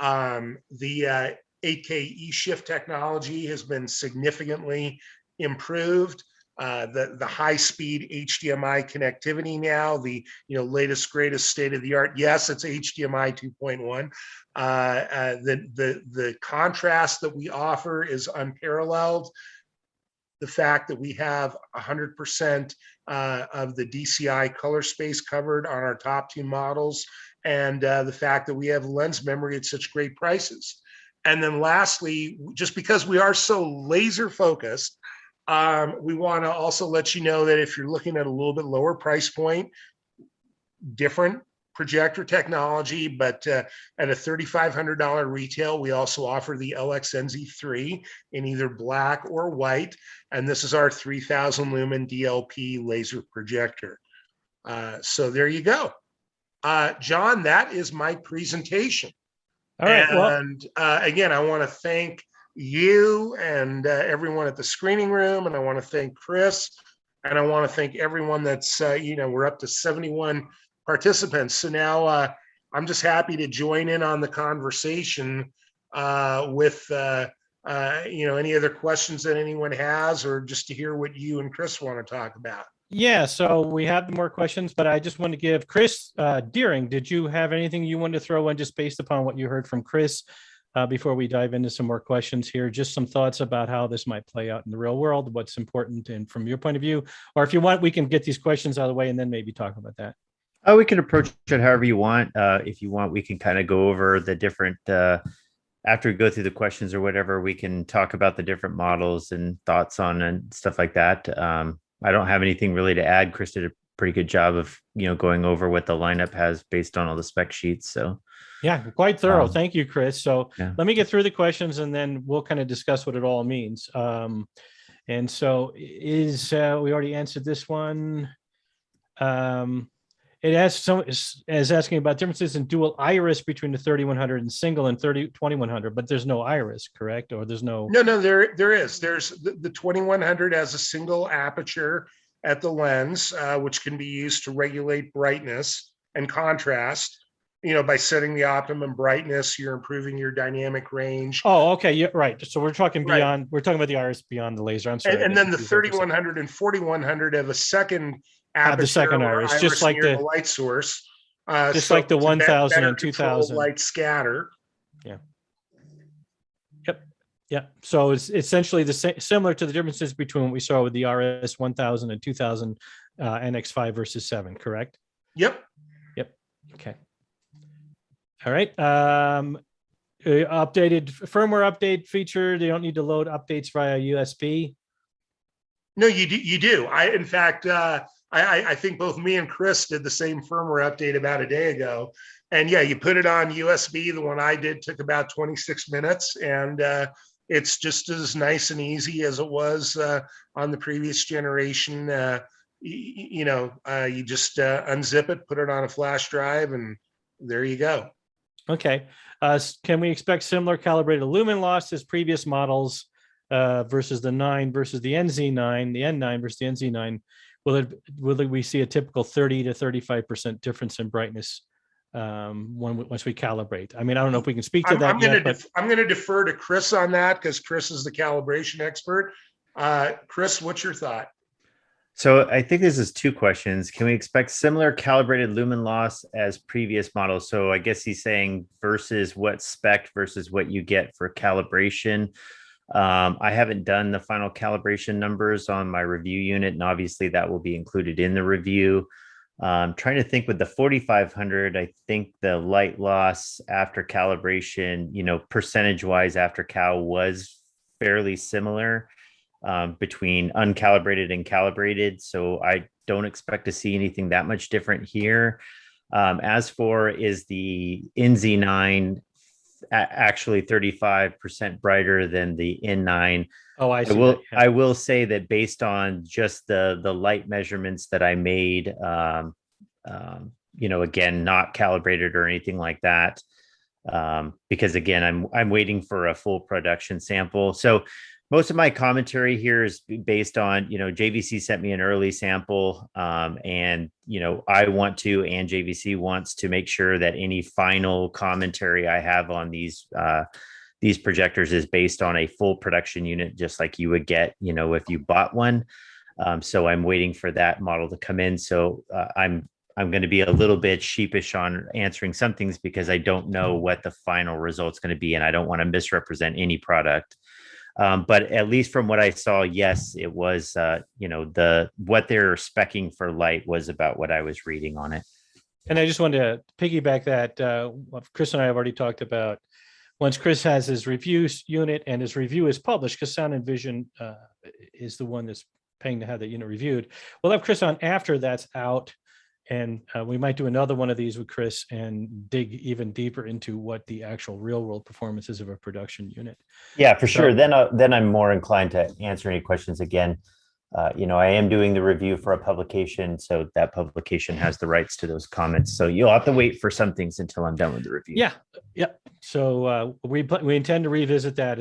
The 8K E-Shift technology has been significantly improved. The high-speed HDMI connectivity now, the latest, greatest, state-of-the-art. Yes, it's HDMI 2.1. The contrast that we offer is unparalleled. The fact that we have 100% of the DCI color space covered on our top 2 models, and the fact that we have lens memory at such great prices. And then lastly, just because we are so laser focused, we want to also let you know that if you're looking at a little bit lower price point, different projector technology, but at a $3,500 retail, we also offer the LXNZ3 in either black or white. And this is our 3000 lumen DLP laser projector. So there you go. John, that is my presentation. All right. And again, I want to thank you and everyone at the screening room, and I want to thank Chris, and I want to thank everyone that's we're up to 71 participants. So now I'm just happy to join in on the conversation with any other questions that anyone has, or just to hear what you and Chris want to talk about. Yeah, so we have more questions, but I just want to give Kris Deering, did you have anything you wanted to throw in just based upon what you heard from Chris before we dive into some more questions here? Just some thoughts about how this might play out in the real world, what's important, and from your point of view, or if you want, we can get these questions out of the way and then maybe talk about that. Oh, we can approach it however you want. If you want, we can kind of go over the different, after we go through the questions or whatever, we can talk about the different models and thoughts on and stuff like that. I don't have anything really to add. Chris did a pretty good job of, going over what the lineup has based on all the spec sheets. So yeah, quite thorough. Thank you, Chris. So yeah. Let me get through the questions and then we'll kind of discuss what it all means. And so we already answered this one. It is asking about differences in dual iris between the 3100 and single and 2100, but there's no iris, correct? Or there's no. No, there is. There's the 2100 has a single aperture at the lens, which can be used to regulate brightness and contrast. by setting the optimum brightness, you're improving your dynamic range. Oh, okay. Yeah, right. So we're talking Right. beyond, we're talking about the RS beyond the laser. I'm sorry. And then the 3100 and 4100 have a second Have the aperture second or iris, just like near the light source. just So like the to 1000 better and control 2000. light scatter. Yeah. Yep. Yeah. So it's essentially the same, similar to the differences between what we saw with the RS 1000 and 2000 NX5 versus 7, correct? Yep. Yep. Okay. All right. Updated firmware update feature. They don't need to load updates via USB. No, you do. You do. In fact, I think both me and Chris did the same firmware update about a day ago. And yeah, you put it on USB. The one I did took about 26 minutes, and it's just as nice and easy as it was on the previous generation. You just unzip it, put it on a flash drive, and there you go. Okay. Can we expect similar calibrated lumen loss as previous models versus the 9 versus the NZ9, the N9 versus the NZ9? Will we see a typical 30 to 35% difference in brightness once we calibrate? I mean, I don't know if we can speak to that yet, but I'm going to defer to Chris on that because Chris is the calibration expert. Chris, what's your thought? So I think this is two questions. Can we expect similar calibrated lumen loss as previous models? So I guess he's saying versus what spec versus what you get for calibration. I haven't done the final calibration numbers on my review unit, and obviously that will be included in the review. Trying to think with the 4500, I think the light loss after calibration, percentage wise after cal was fairly similar between uncalibrated and calibrated. So I don't expect to see anything that much different here. As for is the NZ9 actually 35% brighter than the N9? Oh, I see. I will say that based on just the light measurements that I made, again, not calibrated or anything like that, because again, I'm waiting for a full production sample. So most of my commentary here is based on, JVC sent me an early sample, and I want to, and JVC wants to make sure that any final commentary I have on these projectors is based on a full production unit, just like you would get, if you bought one. So I'm waiting for that model to come in. So I'm going to be a little bit sheepish on answering some things because I don't know what the final result's going to be, and I don't want to misrepresent any product. But at least from what I saw, yes, it was, what they're speccing for light was about what I was reading on it. And I just wanted to piggyback that Chris and I have already talked about. Once Chris has his review unit and his review is published, because Sound and Vision is the one that's paying to have that unit reviewed, we'll have Chris on after that's out. And we might do another one of these with Chris and dig even deeper into what the actual real world performance is of a production unit. Yeah, for sure. Then I'm more inclined to answer any questions again. I am doing the review for a publication, so that publication has the rights to those comments. So you'll have to wait for some things until I'm done with the review. Yeah. So we intend to revisit that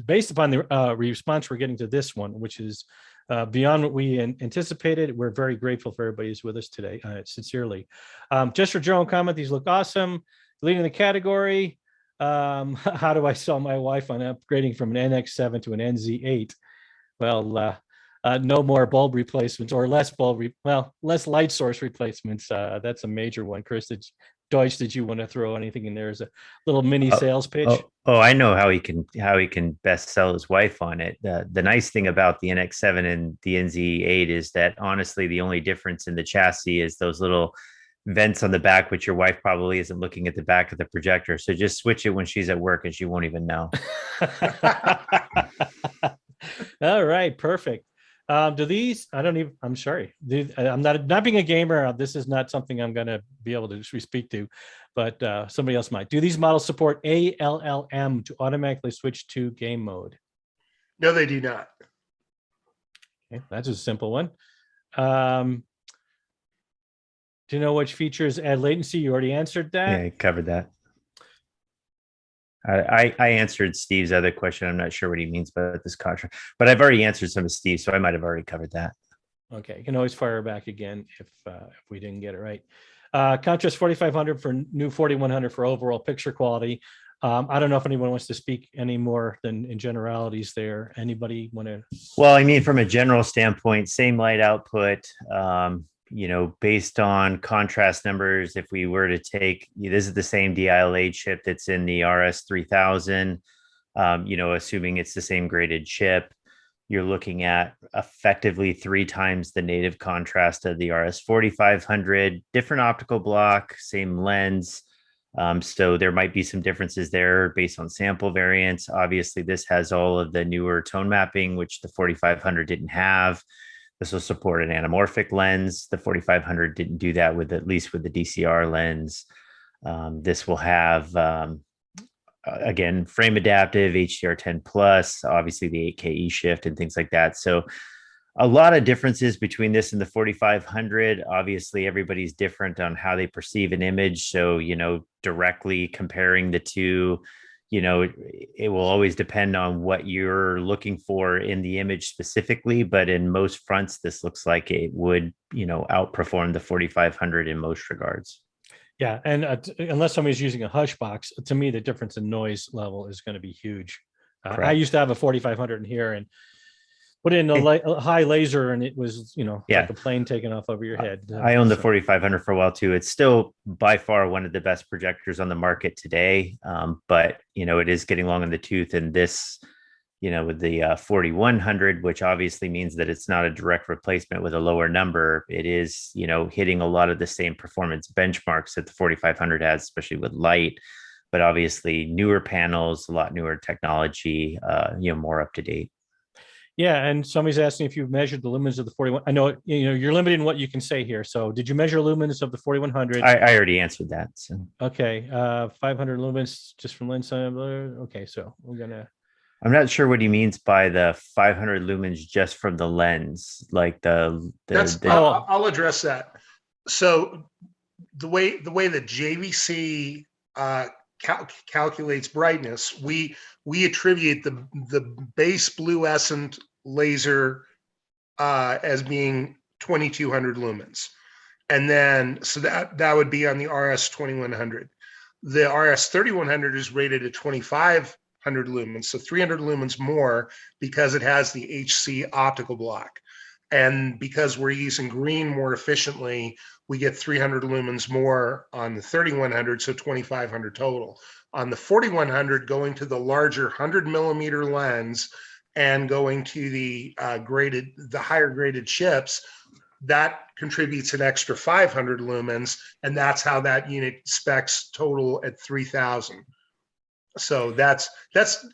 based upon the response we're getting to this one, which is beyond what we anticipated. We're very grateful for everybody who's with us today, sincerely. Just for general comment, these look awesome. Leading the category, how do I sell my wife on upgrading from an NX7 to an NZ8? Well, no more bulb replacements or less less light source replacements. That's a major one. Chris Deutsch, did you want to throw anything in there as a little mini sales pitch? I know how he can best sell his wife on it. The nice thing about the NX7 and the NZ8 is that honestly, the only difference in the chassis is those little vents on the back, which your wife probably isn't looking at the back of the projector. So just switch it when she's at work and she won't even know. All right, perfect. Do these, I'm sorry, I'm not being a gamer. This is not something I'm going to be able to speak to, but somebody else might. Do these models support ALLM to automatically switch to game mode? No, they do not. Okay, that's a simple one. Do you know which features add latency? You already answered that. Yeah, I covered that. I answered Steve's other question. I'm not sure what he means by this contract, but I've already answered some of Steve, so I might have already covered that. Okay, you can always fire back again if we didn't get it right. Contrast 4500 for new 4100 for overall picture quality. I don't know if anyone wants to speak any more than in generalities there. Anybody want to? Well, I mean, from a general standpoint, same light output, based on contrast numbers, if we were to take, this is the same DILA chip that's in the RS3000, assuming it's the same graded chip, you're looking at effectively 3 times the native contrast of the RS4500, different optical block, same lens. So there might be some differences there based on sample variants. Obviously, this has all of the newer tone mapping, which the 4500 didn't have. This will support an anamorphic lens. The 4500 didn't do that at least with the DCR lens. This will have, again, frame adaptive, HDR10 plus, obviously the 8K shift and things like that. So a lot of differences between this and the 4500. Obviously, everybody's different on how they perceive an image. So, directly comparing the two, it will always depend on what you're looking for in the image specifically. But in most fronts, this looks like it would, outperform the 4500 in most regards. Yeah. And unless somebody's using a hush box, to me, the difference in noise level is going to be huge. I used to have a 4500 in here and put in a high laser, and it was, like a plane taking off over your head. I owned the 4500 for a while too. It's still by far one of the best projectors on the market today. But, it is getting long in the tooth. And this, with the 4100, which obviously means that it's not a direct replacement with a lower number, it is, hitting a lot of the same performance benchmarks that the 4500 has, especially with light. But obviously newer panels, a lot newer technology, more up to date. Yeah, and somebody's asking if you've measured the lumens of the 41. I know you're limited in what you can say here. So, did you measure lumens of the 4100? I already answered that. So. Okay, 500 lumens just from lens. Okay, so we're gonna. I'm not sure what he means by the 500 lumens just from the lens, like I'll address that. So, the way the JVC calculates brightness, we attribute the base fluorescent laser as being 2200 lumens, and then so that would be on the RS2100. The RS3100 is rated at 2500 lumens, so 300 lumens more because it has the HC optical block, and because we're using green more efficiently, we get 300 lumens more on the 3100, so 2500 total. On the 4100, going to the larger 100 millimeter lens and going to the higher graded chips, that contributes an extra 500 lumens, and that's how that unit specs total at 3000. So that's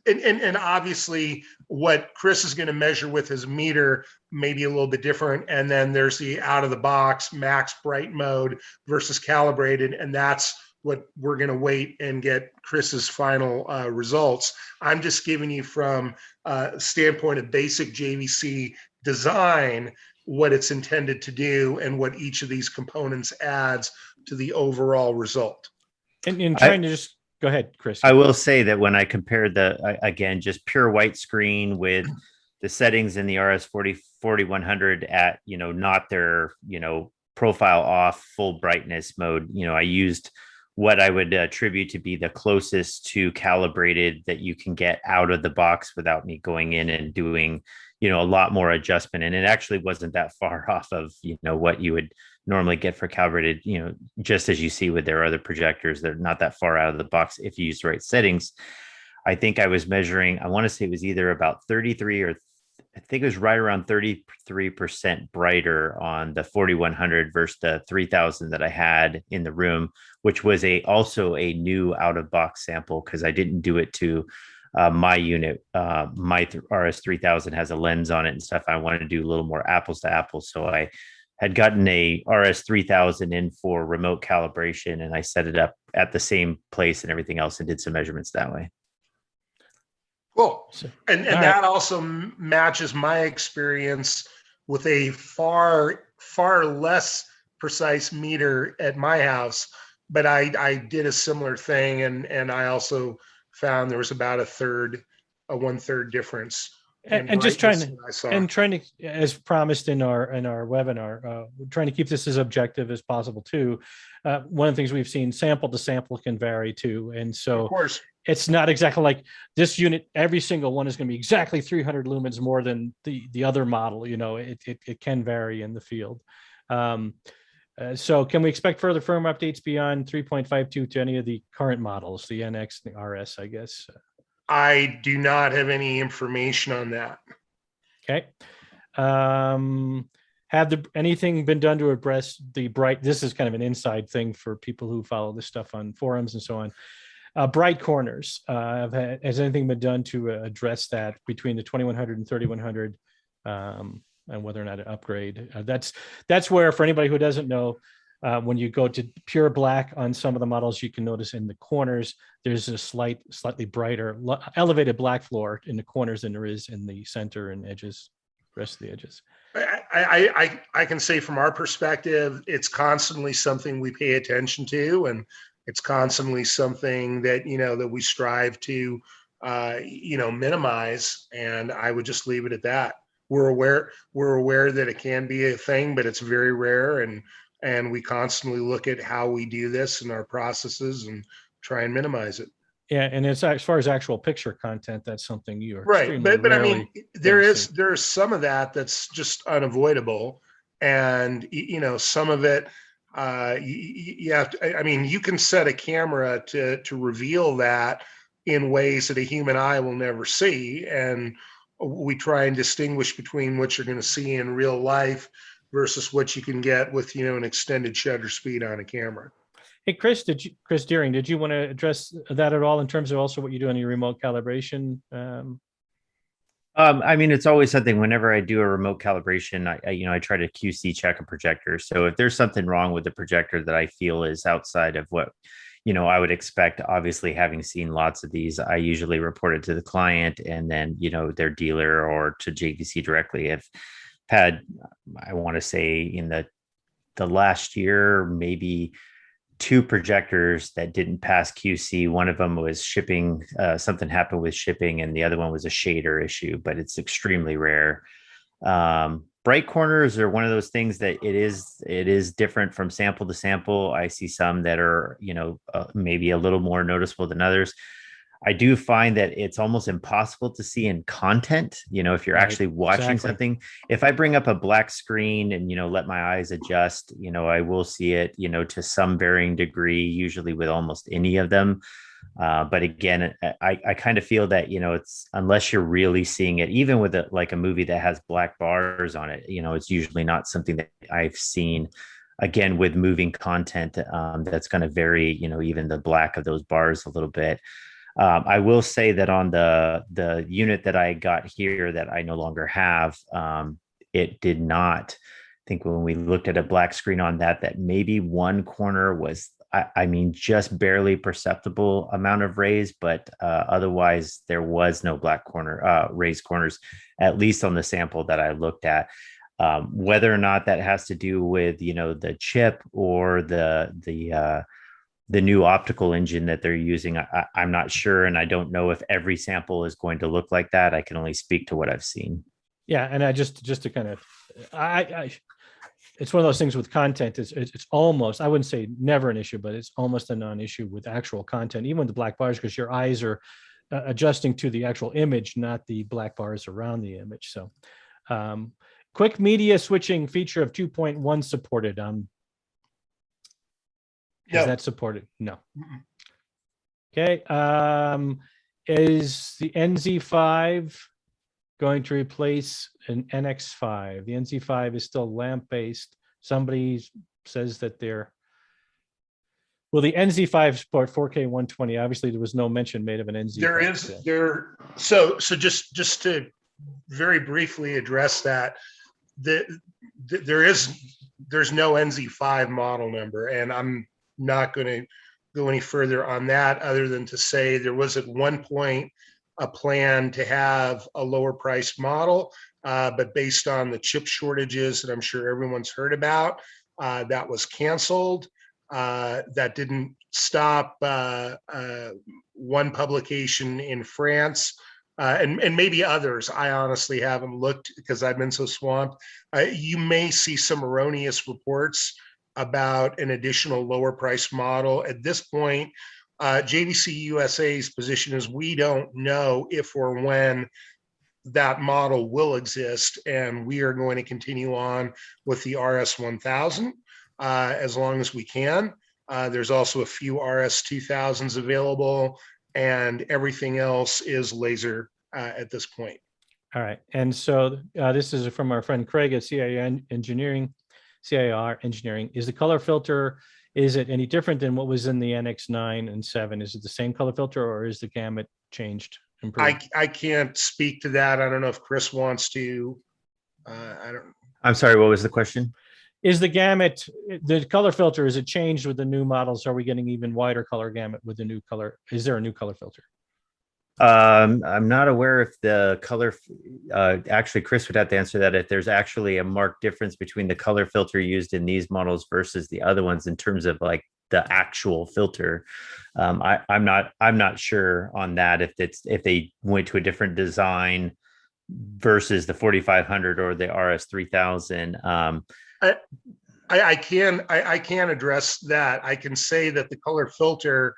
and obviously what Chris is going to measure with his meter may be a little bit different. And then there's the out of the box max bright mode versus calibrated, and that's what we're going to wait and get Chris's final results. I'm just giving you from a standpoint of basic JVC design what it's intended to do and what each of these components adds to the overall result. And in trying to just go ahead, Chris. I will say that when I compared again, just pure white screen with the settings in the RS 4100 at, not their, profile off full brightness mode, I used what I would attribute to be the closest to calibrated that you can get out of the box without me going in and doing, a lot more adjustment. And it actually wasn't that far off of, what you would normally get for calibrated, just as you see with their other projectors, they're not that far out of the box if you use the right settings. I think I was measuring, I want to say it was either about 33 or I think it was right around 33% brighter on the 4100 versus the 3000 that I had in the room, which was also a new out of box sample because I didn't do it to my unit. My RS3000 has a lens on it and stuff. I wanted to do a little more apples to apples. So I had gotten a RS3000 in for remote calibration, and I set it up at the same place and everything else and did some measurements that way. Cool. And that also matches my experience with a far less precise meter at my house, but I did a similar thing, and I also found there was about a 1/3 difference. and just trying to, I saw. and trying to, as promised in our webinar, trying to keep this as objective as possible too. One of the things we've seen, sample to sample can vary too, and so Of course. it's not exactly like this unit, every single one is going to be exactly 300 lumens more than the other model. You know, it can vary in the field. So can we expect further firmware updates beyond 3.52 to any of the current models, the NX, the RS, I guess? I do not have any information on that. Okay. Have anything been done to address the bright, this is kind of an inside thing for people who follow this stuff on forums and so on. Bright corners, has anything been done to address that between the 2100 and 3100, and whether or not to upgrade? That's where, for anybody who doesn't know, when you go to pure black on some of the models, you can notice in the corners, there's a slightly brighter, elevated black floor in the corners than there is in the center and edges, rest of the edges. I can say from our perspective, it's constantly something we pay attention to, and it's constantly something that, that we strive to, minimize. And I would just leave it at that. We're aware that it can be a thing, but it's very rare. And we constantly look at how we do this in our processes and try and minimize it. Yeah, and it's as far as actual picture content, that's something you are right. But I mean, there's some of that's just unavoidable, and some of it you have to. I mean, you can set a camera to reveal that in ways that a human eye will never see, and we try and distinguish between what you're going to see in real life versus what you can get with an extended shutter speed on a camera. Hey, Chris Deering, did you want to address that at all in terms of also what you do on your remote calibration? I mean, it's always something. Whenever I do a remote calibration, I try to QC check a projector. So if there's something wrong with the projector that I feel is outside of what I would expect, obviously having seen lots of these, I usually report it to the client and then their dealer or to JVC directly. I've had, I want to say in the last year, maybe 2 projectors that didn't pass QC. One of them was shipping, something happened with shipping, and the other one was a shader issue, but it's extremely rare. Bright corners are one of those things that it is different from sample to sample. I see some that are, maybe a little more noticeable than others. I do find that it's almost impossible to see in content, if you're actually watching something. If I bring up a black screen and, let my eyes adjust, I will see it, to some varying degree, usually with almost any of them. But again, I kind of feel that, it's unless you're really seeing it, even with like a movie that has black bars on it, it's usually not something that I've seen. Again, with moving content, that's going to vary, even the black of those bars a little bit. I will say that on the unit that I got here that I no longer have, it did not. I think when we looked at a black screen on that maybe one corner was, I mean, just barely perceptible amount of rays, but otherwise there was no black corner, raised corners, at least on the sample that I looked at. Whether or not that has to do with, the chip or the new optical engine that they're using, I'm not sure. And I don't know if every sample is going to look like that. I can only speak to what I've seen. Yeah. And I just to kind of, it's one of those things with content. It's almost, I wouldn't say never an issue, but it's almost a non-issue with actual content, even with the black bars, because your eyes are adjusting to the actual image, not the black bars around the image. So quick media switching feature of 2.1 supported. Is that supported? No. Okay. Is the NZ5 going to replace an NX5? The NZ5 is still lamp-based. Somebody says that will the NZ5 support 4K 120? Obviously, there was no mention made of an NZ5. So just to very briefly address that, there's no NZ5 model number, and I'm not going to go any further on that other than to say there was at one point a plan to have a lower priced model, but based on the chip shortages that I'm sure everyone's heard about, that was canceled. That didn't stop one publication in France and maybe others. I honestly haven't looked because I've been so swamped. You may see some erroneous reports about an additional lower price model. At this point, JVC USA's position is we don't know if or when that model will exist, and we are going to continue on with the RS 1000 as long as we can. There's also a few RS 2000s available, and everything else is laser at this point. All right. And so this is from our friend Craig at CIR Engineering. Is the color filter, is it any different than what was in the NX9 and 7? Is it the same color filter, or is the gamut changed? I can't speak to that. I don't know if Chris wants to. I don't. I'm sorry, what was the question? Is the gamut, the color filter, is it changed with the new models? Are we getting even wider color gamut with the new color? Is there a new color filter? I'm not aware if the color, actually Chris would have to answer that, if there's actually a marked difference between the color filter used in these models versus the other ones in terms of like the actual filter. I'm not sure on that, if they went to a different design versus the 4500 or the RS 3000. I can address that. I can say that the color filter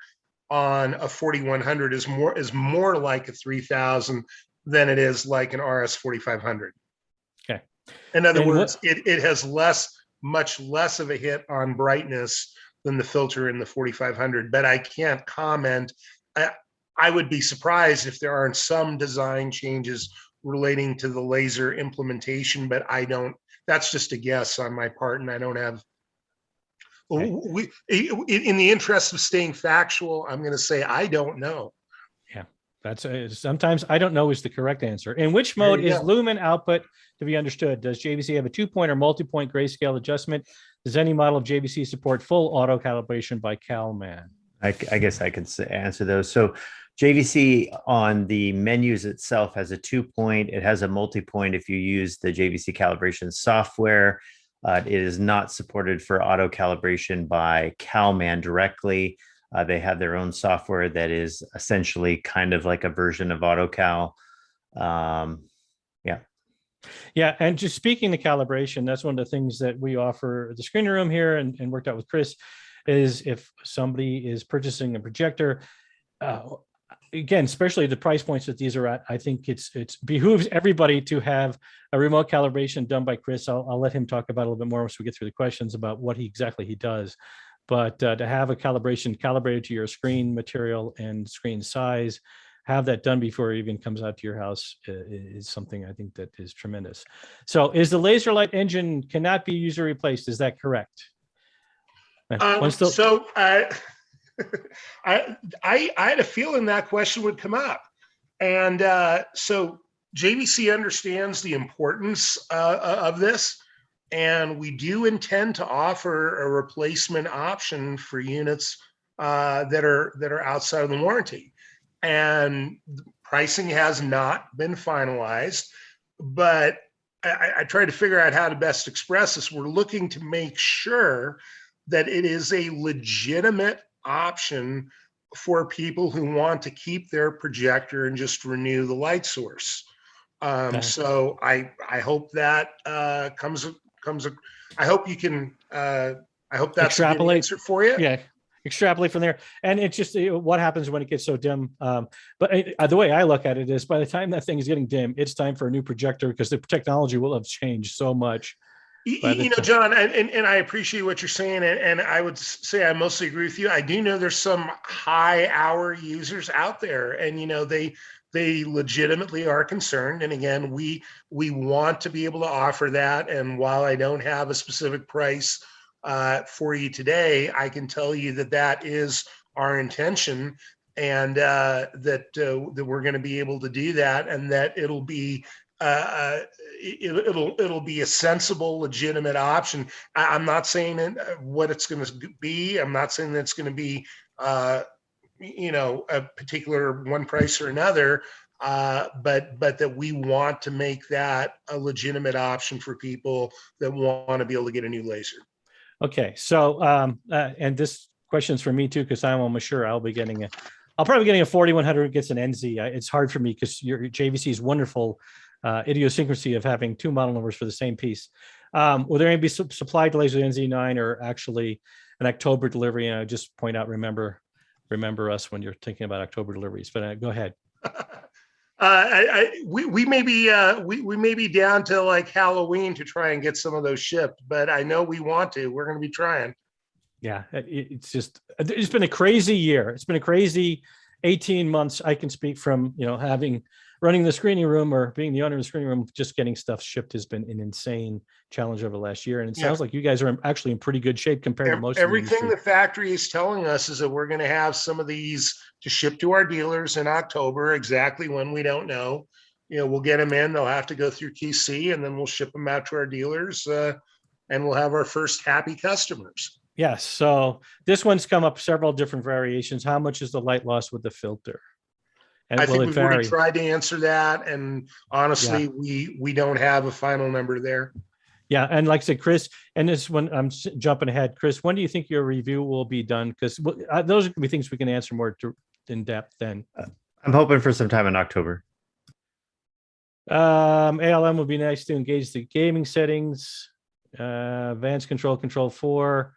on a 4100 is more like a 3000 than it is like an RS 4500. Okay. In other words, it has much less of a hit on brightness than the filter in the 4500, but I can't comment. I would be surprised if there aren't some design changes relating to the laser implementation, but I don't. That's just a guess on my part, and I don't have. Okay. In the interest of staying factual, I'm going to say I don't know. Yeah, that's sometimes I don't know is the correct answer. In which mode is lumen output to be understood? Does JVC have a 2-point or multi-point grayscale adjustment? Does any model of JVC support full auto calibration by CalMan? I guess I can answer those. So JVC on the menus itself has a 2-point. It has a multi-point if you use the JVC calibration software. It is not supported for auto calibration by CalMan directly. They have their own software that is essentially kind of like a version of AutoCal. Yeah, and just speaking of calibration, that's one of the things that we offer at the screening room here and worked out with Chris, is if somebody is purchasing a projector, again, especially the price points that these are at, I think it's behooves everybody to have a remote calibration done by Chris. I'll let him talk about it a little bit more once we get through the questions about what exactly he does. But to have a calibration calibrated to your screen material and screen size, have that done before it even comes out to your house is something I think that is tremendous. So is the laser light engine cannot be user replaced? Is that correct? I had a feeling that question would come up. And so JVC understands the importance of this, and we do intend to offer a replacement option for units that are outside of the warranty. And pricing has not been finalized, but I tried to figure out how to best express this. We're looking to make sure that it is a legitimate option for people who want to keep their projector and just renew the light source. So I hope that comes. I hope you can. I hope that's a good answer for you. Yeah, extrapolate from there. And it's just what happens when it gets so dim. But the way I look at it is, by the time that thing is getting dim, it's time for a new projector because the technology will have changed so much. You know, John, and I appreciate what you're saying, and I would say I mostly agree with you. I do know there's some high hour users out there, and you know they legitimately are concerned. And again, we want to be able to offer that. And while I don't have a specific price for you today, I can tell you that is our intention, and that we're going to be able to do that, and that it'll be. It'll be a sensible, legitimate option. I'm not saying what it's going to be. I'm not saying that it's going to be, a particular one price or another. But that we want to make that a legitimate option for people that want to be able to get a new laser. Okay, so and this question's for me too, because I'm almost sure I'll be getting I'll probably be getting a 4100 gets an NZ. It's hard for me because your JVC's wonderful idiosyncrasy of having two model numbers for the same piece. Will there be supply delays with NZ9 or actually an October delivery? And I just point out, remember us when you're thinking about October deliveries. But go ahead. We may be down to like Halloween to try and get some of those shipped, but I know we want to. We're going to be trying. Yeah, it's been a crazy year. It's been a crazy 18 months. I can speak from, running the screening room or being the owner of the screening room, just getting stuff shipped has been an insane challenge over the last year. And it sounds like you guys are actually in pretty good shape compared to most everything the factory is telling us is that we're going to have some of these to ship to our dealers in October, exactly when we don't know. We'll get them in, they'll have to go through QC, and then we'll ship them out to our dealers, and we'll have our first happy customers. Yes. So this one's come up several different variations. How much is the light loss with the filter? And I think we've already tried to answer that. And honestly, we don't have a final number there. Yeah. And like I said, Chris, and this one, I'm jumping ahead. Chris, when do you think your review will be done? Because those are going to be things we can answer more in depth then. I'm hoping for some time in October. ALM would be nice to engage the gaming settings. Advanced control 4.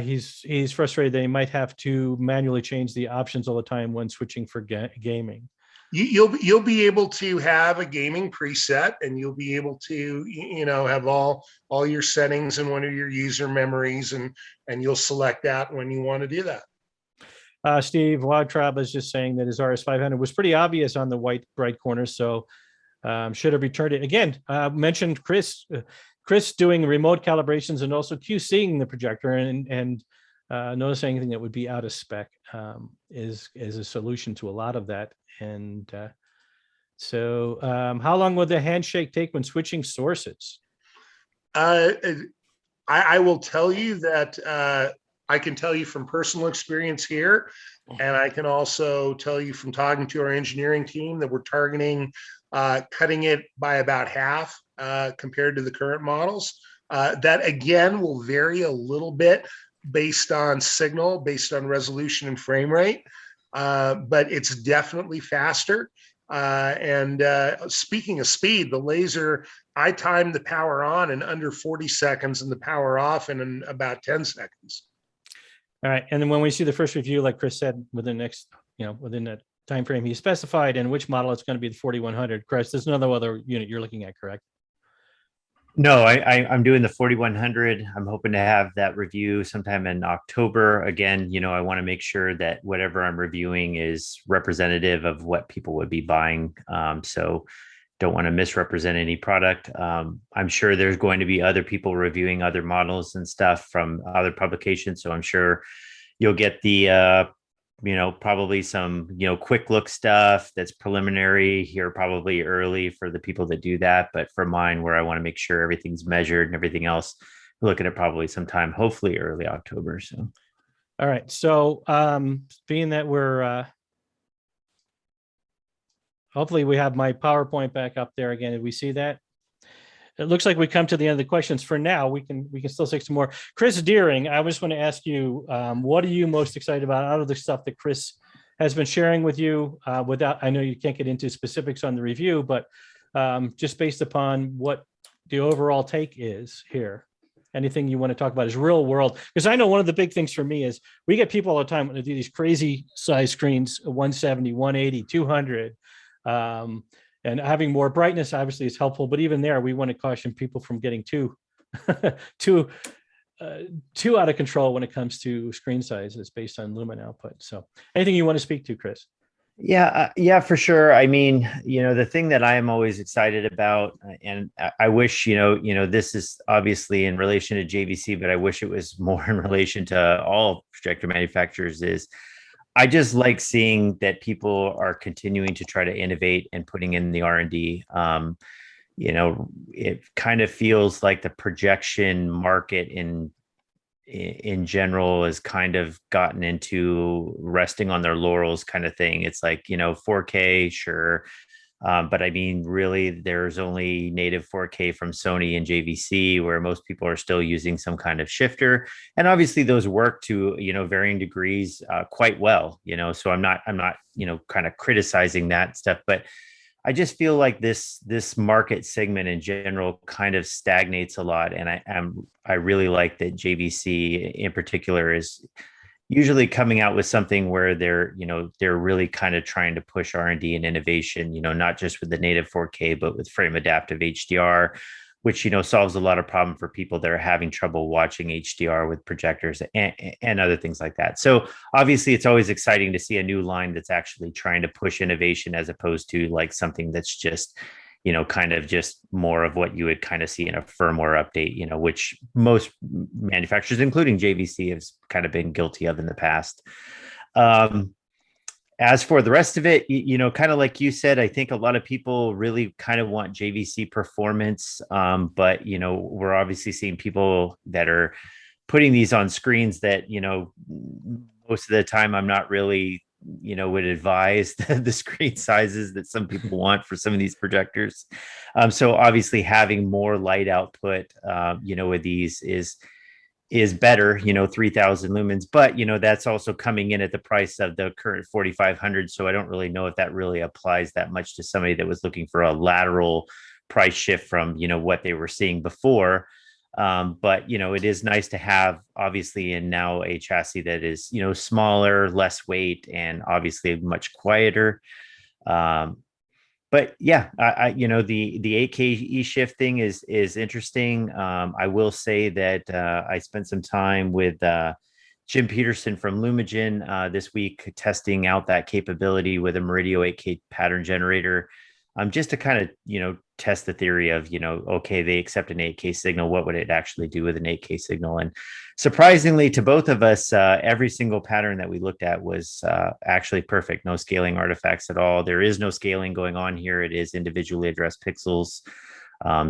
He's frustrated that he might have to manually change the options all the time when switching for gaming. You'll be able to have a gaming preset, and you'll be able to have all your settings in one of your user memories, and you'll select that when you want to do that. Steve Wildtrap is just saying that his RS500 was pretty obvious on the white bright corner, so should have returned it again. Mentioned Chris doing remote calibrations and also QCing the projector and notice anything that would be out of spec is a solution to a lot of that. And so how long will the handshake take when switching sources? I will tell you that I can tell you from personal experience here, and I can also tell you from talking to our engineering team that we're targeting cutting it by about half compared to the current models. That again will vary a little bit based on signal, based on resolution and frame rate, but it's definitely faster. And speaking of speed, the laser, I timed the power on in under 40 seconds and the power off in about 10 seconds. All right. And then when we see the first review, like Chris said, within that time frame he specified, and which model it's going to be, the 4100. Chris, there's no other unit you're looking at, correct? No, I'm doing the 4100. I'm hoping to have that review sometime in October. Again, I want to make sure that whatever I'm reviewing is representative of what people would be buying. So don't want to misrepresent any product. I'm sure there's going to be other people reviewing other models and stuff from other publications. So I'm sure you'll get the probably some, quick look stuff that's preliminary here, probably early for the people that do that. But for mine, where I want to make sure everything's measured and everything else, look at it probably sometime, hopefully early October. So, all right. So being that we're, hopefully we have my PowerPoint back up there again. Did we see that? It looks like we come to the end of the questions for now. We can still take some more. Kris Deering, I just want to ask you, what are you most excited about out of the stuff that Chris has been sharing with you? I know you can't get into specifics on the review, but just based upon what the overall take is here, anything you want to talk about is real world? Because I know one of the big things for me is we get people all the time when they do these crazy size screens, 170, 180, 200. And having more brightness obviously is helpful, but even there, we want to caution people from getting too out of control when it comes to screen sizes based on lumen output. So, anything you want to speak to, Chris? Yeah, for sure. I mean, the thing that I am always excited about, and I wish, this is obviously in relation to JVC, but I wish it was more in relation to all projector manufacturers, is I just like seeing that people are continuing to try to innovate and putting in the R&D. It kind of feels like the projection market in general has kind of gotten into resting on their laurels kind of thing. It's like, 4K, sure. But I mean, really, there's only native 4K from Sony and JVC, where most people are still using some kind of shifter. And obviously, those work to varying degrees quite well. So I'm not kind of criticizing that stuff, but I just feel like this market segment in general kind of stagnates a lot, and I really like that JVC in particular is usually coming out with something where they're really kind of trying to push R&D and innovation, not just with the native 4K, but with frame adaptive HDR, which solves a lot of problem for people that are having trouble watching HDR with projectors and other things like that. So obviously it's always exciting to see a new line that's actually trying to push innovation, as opposed to like something that's just kind of just more of what you would kind of see in a firmware update, which most manufacturers, including JVC, has kind of been guilty of in the past. As for the rest of it, kind of like you said, I think a lot of people really kind of want JVC performance. But, we're obviously seeing people that are putting these on screens that, most of the time I'm not really, would advise the screen sizes that some people want for some of these projectors. So obviously having more light output, with these is better, 3000 lumens, but that's also coming in at the price of the current 4500. So I don't really know if that really applies that much to somebody that was looking for a lateral price shift from what they were seeing before. But it is nice to have, obviously, and now a chassis that is smaller, less weight, and obviously much quieter. But yeah, the 8K E-shift thing is interesting. I will say that I spent some time with Jim Peterson from Lumagen this week testing out that capability with a Meridio 8K pattern generator, just to kind of test the theory of okay, they accept an 8K signal, what would it actually do with an 8K signal? And surprisingly to both of us, every single pattern that we looked at was actually perfect. No scaling artifacts at all. There is no scaling going on here. It is individually addressed pixels.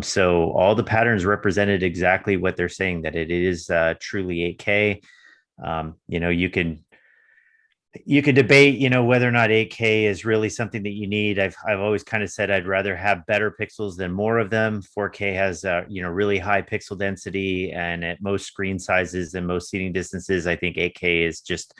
So all the patterns represented exactly what they're saying, that it is truly 8K. You could debate, whether or not 8K is really something that you need. I've always kind of said I'd rather have better pixels than more of them. 4K has really high pixel density, and at most screen sizes and most seating distances, I think 8K is just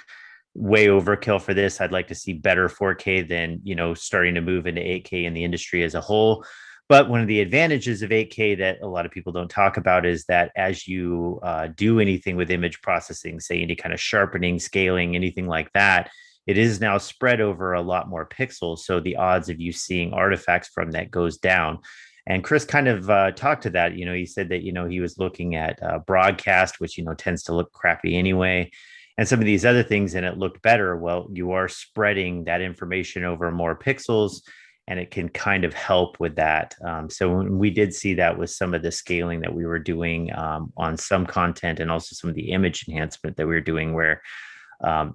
way overkill for this. I'd like to see better 4K than starting to move into 8K in the industry as a whole. But one of the advantages of 8K that a lot of people don't talk about is that as you do anything with image processing, say any kind of sharpening, scaling, anything like that, it is now spread over a lot more pixels. So the odds of you seeing artifacts from that goes down. And Chris kind of talked to that. He said that, he was looking at broadcast, which, tends to look crappy anyway, and some of these other things, and it looked better. Well, you are spreading that information over more pixels, and it can kind of help with that. So we did see that with some of the scaling that we were doing on some content, and also some of the image enhancement that we were doing, where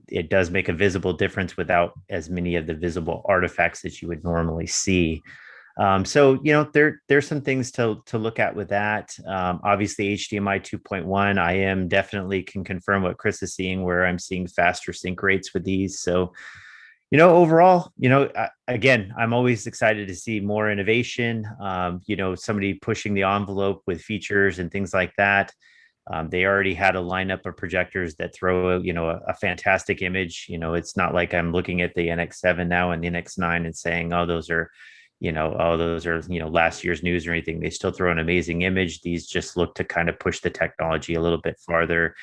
it does make a visible difference without as many of the visible artifacts that you would normally see. So there's some things to look at with that. Obviously HDMI 2.1, I am definitely can confirm what Chris is seeing, where I'm seeing faster sync rates with these. So overall, again, I'm always excited to see more innovation, somebody pushing the envelope with features and things like that. They already had a lineup of projectors that throw, a fantastic image. It's not like I'm looking at the NX7 now and the NX9 and saying, oh, those are last year's news or anything. They still throw an amazing image. These just look to kind of push the technology a little bit farther.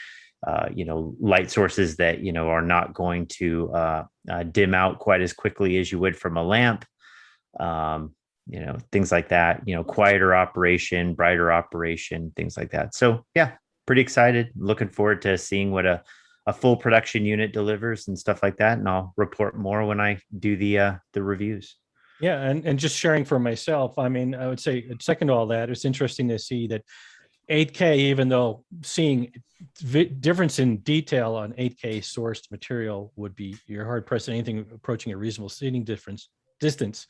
Light sources that are not going to dim out quite as quickly as you would from a lamp, things like that, quieter operation, brighter operation, things like that. So yeah, pretty excited, looking forward to seeing what a full production unit delivers and stuff like that, and I'll report more when I do the reviews. Yeah, and just sharing for myself, I mean, I would say second to all that, it's interesting to see that 8K, even though seeing difference in detail on 8K sourced material would be, you're hard pressed at anything approaching a reasonable seating distance.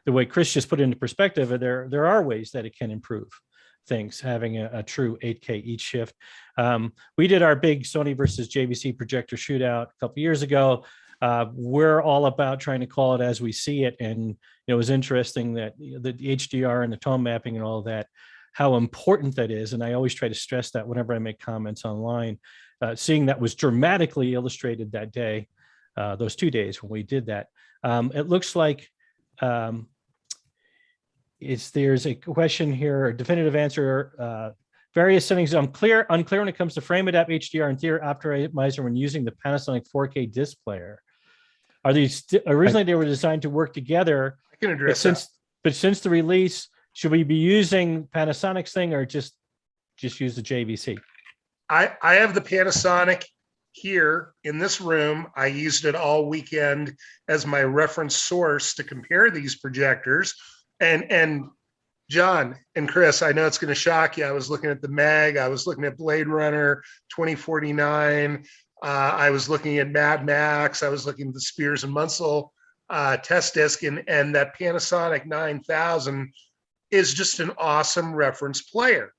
The way Chris just put it into perspective, there are ways that it can improve things, having a true 8K each shift. We did our big Sony versus JVC projector shootout a couple years ago. We're all about trying to call it as we see it. And it was interesting that the HDR and the tone mapping and all of that, how important that is. And I always try to stress that whenever I make comments online. Seeing that was dramatically illustrated that day, those 2 days when we did that. It looks like there's a question here, a definitive answer. Various settings unclear when it comes to frame adapt HDR and theater optimizer when using the Panasonic 4K disc player. Are these originally they were designed to work together? I can address that. But since the release, should we be using Panasonic's thing or just use the JVC? I have the Panasonic here in this room. I used it all weekend as my reference source to compare these projectors. And John and Chris, I know it's going to shock you. I was looking at the Meg. I was looking at Blade Runner 2049. I was looking at Mad Max. I was looking at the Spears and Munsell test disc, and that Panasonic 9000 is just an awesome reference player.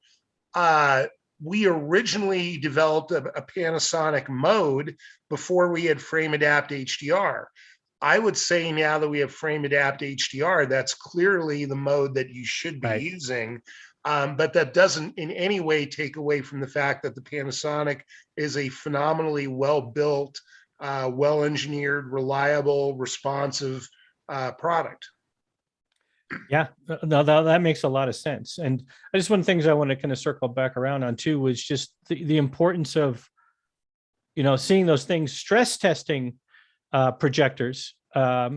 We originally developed a Panasonic mode before we had frame adapt HDR. I would say now that we have frame adapt HDR, that's clearly the mode that you should be using. But that doesn't in any way take away from the fact that the Panasonic is a phenomenally well-built, well-engineered, reliable, responsive product. Yeah, no, that makes a lot of sense. And I just one of the things I want to kind of circle back around on too was just the importance of, seeing those things, stress testing projectors,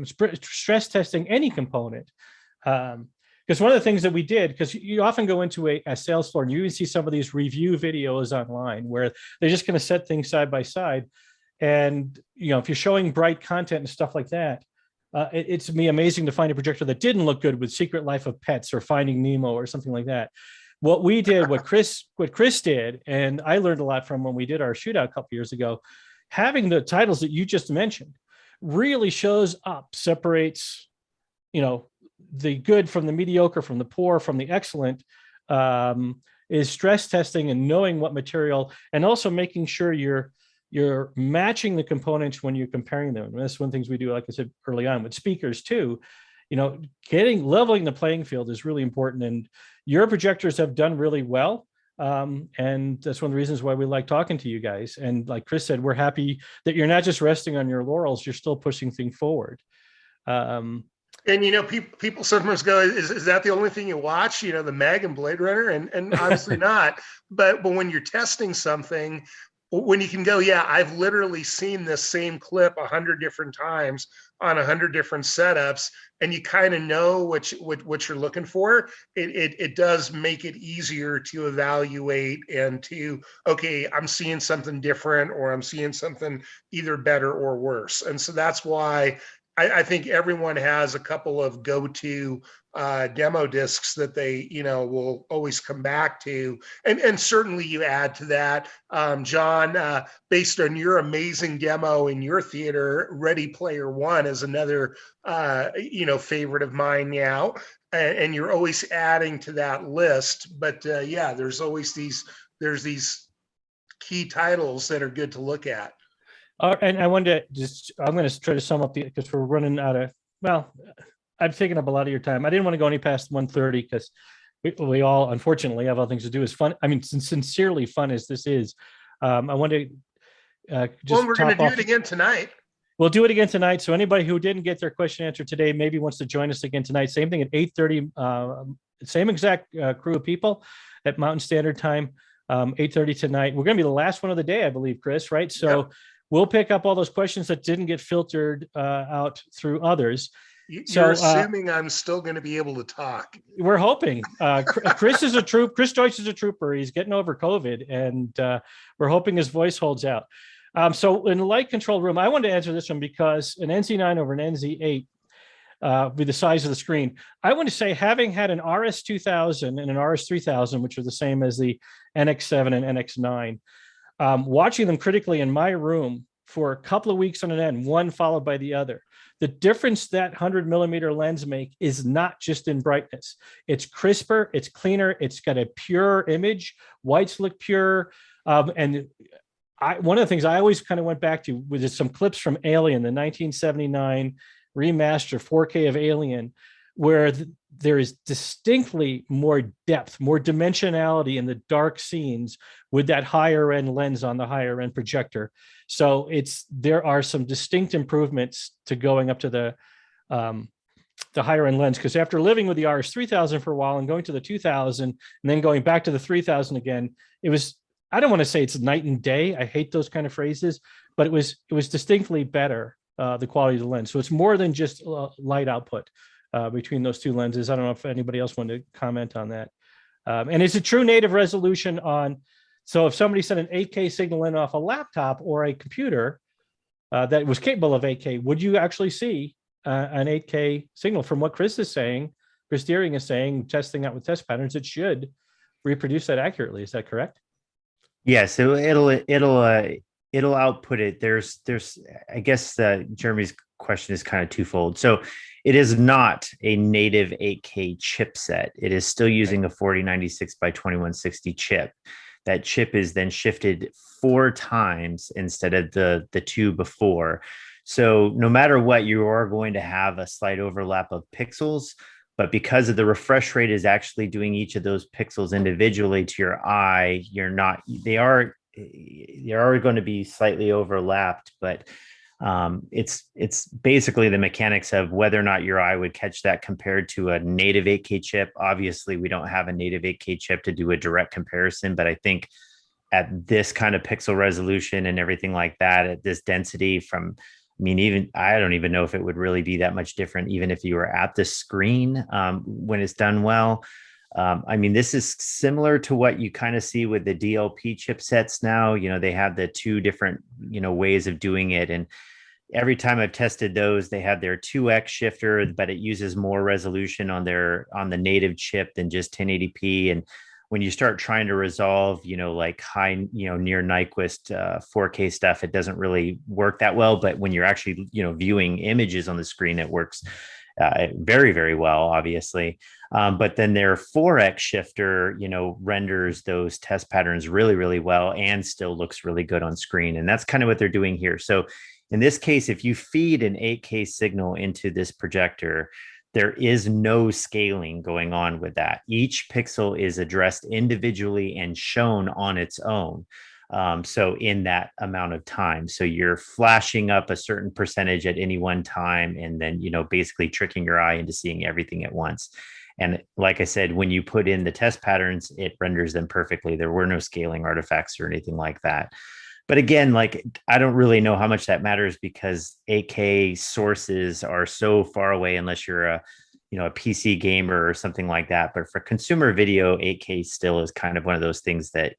stress testing any component. Because one of the things that we did, because you often go into a sales floor and you even see some of these review videos online where they're just going to set things side by side. And, if you're showing bright content and stuff like that, it's me amazing to find a projector that didn't look good with Secret Life of Pets or Finding Nemo or something like that. What we did, what Chris did, and I learned a lot from when we did our shootout a couple years ago, having the titles that you just mentioned really shows up, separates, the good from the mediocre, from the poor, from the excellent, is stress testing and knowing what material, and also making sure you're matching the components when you're comparing them. And that's one of the things we do, like I said early on, with speakers too. Leveling the playing field is really important, and your projectors have done really well. And that's one of the reasons why we like talking to you guys. And like Chris said, we're happy that you're not just resting on your laurels, you're still pushing things forward. And people sometimes go, is that the only thing you watch? The Meg and Blade Runner, and obviously not. But when you're testing something, when you can go, yeah, I've literally seen this same clip 100 different times on 100 different setups, and you kind of know what you're looking for. It does make it easier to evaluate and to, okay, I'm seeing something different, or I'm seeing something either better or worse. And so that's why I think everyone has a couple of go-to demo discs that they, will always come back to. And certainly you add to that, John, based on your amazing demo in your theater, Ready Player One is another, favorite of mine now. And you're always adding to that list. But there's always these key titles that are good to look at. And I wanted to I'm going to try to sum up because we're running out of, I've taken up a lot of your time. I didn't want to go any past 1:30 because we all, unfortunately, have other things to do. As fun, sincerely fun as this is, I want to we're going to do it again tonight. We'll do it again tonight. So anybody who didn't get their question answered today, maybe wants to join us again tonight. Same thing at 8:30, same exact crew of people at Mountain Standard Time, 8:30 tonight. We're going to be the last one of the day, I believe, Chris, right? So. Yep. We'll pick up all those questions that didn't get filtered out through others. You're assuming I'm still going to be able to talk. We're hoping. Chris is a troop. Chris Deutsch is a trooper. He's getting over COVID, and we're hoping his voice holds out. So in the light control room, I wanted to answer this one because an NZ9 over an NZ8 with the size of the screen. I want to say, having had an RS2000 and an RS3000, which are the same as the NX7 and NX9, watching them critically in my room for a couple of weeks on an end, one followed by the other. The difference that 100 millimeter lens make is not just in brightness. It's crisper, it's cleaner, it's got a pure image, whites look pure. And one of the things I always kind of went back to was some clips from Alien, the 1979 remaster 4K of Alien, where there is distinctly more depth, more dimensionality in the dark scenes with that higher end lens on the higher end projector. So there are some distinct improvements to going up to the higher end lens, because after living with the RS3000 for a while and going to the 2000 and then going back to the 3000 again, it was, I don't want to say it's night and day. I hate those kind of phrases, but it was distinctly better, the quality of the lens. So it's more than just light output between those two lenses. I don't know if anybody else wanted to comment on that. And it's a true native resolution on, so if somebody sent an 8K signal in off a laptop or a computer that was capable of 8K, would you actually see an 8K signal? From what Kris Deering is saying, testing out with test patterns, it should reproduce that accurately. Is that correct? Yeah, so it'll output it. There's I guess Jeremy's question is kind of twofold. So it is not a native 8K chipset. It is still using a 4096 by 2160 chip. That chip is then shifted 4 times instead of the 2 before. So no matter what, you are going to have a slight overlap of pixels, but because of the refresh rate is actually doing each of those pixels individually to your eye, they are going to be slightly overlapped, but it's basically the mechanics of whether or not your eye would catch that compared to a native 8K chip. Obviously, we don't have a native 8K chip to do a direct comparison, but I think at this kind of pixel resolution and everything like that, at this density I don't even know if it would really be that much different, even if you were at the screen when it's done well. This is similar to what you kind of see with the DLP chipsets now. They have the 2 different, ways of doing it. And every time I've tested those, they have their 2x shifter, but it uses more resolution on the native chip than just 1080p. And when you start trying to resolve, like high, near Nyquist 4K stuff, it doesn't really work that well. But when you're actually, viewing images on the screen, it works very, very well, obviously. But then their 4x shifter, renders those test patterns really, really well and still looks really good on screen. And that's kind of what they're doing here. So in this case, if you feed an 8K signal into this projector, there is no scaling going on with that. Each pixel is addressed individually and shown on its own. So in that amount of time, so you're flashing up a certain percentage at any one time, and then, basically tricking your eye into seeing everything at once. And like I said, when you put in the test patterns, it renders them perfectly. There were no scaling artifacts or anything like that. But again, I don't really know how much that matters, because 8K sources are so far away unless you're a PC gamer or something like that. But for consumer video, 8K still is kind of one of those things that,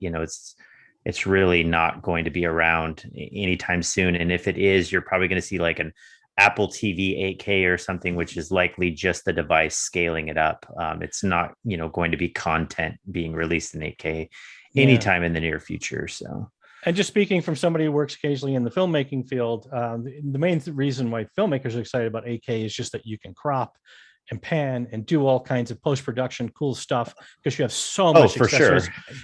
it's really not going to be around anytime soon. And if it is, you're probably going to see like an Apple TV 8K or something, which is likely just the device scaling it up. It's not, going to be content being released in 8K anytime in the near future. So. And just speaking from somebody who works occasionally in the filmmaking field, the main reason why filmmakers are excited about 8K is just that you can crop and pan and do all kinds of post-production cool stuff, because you have so much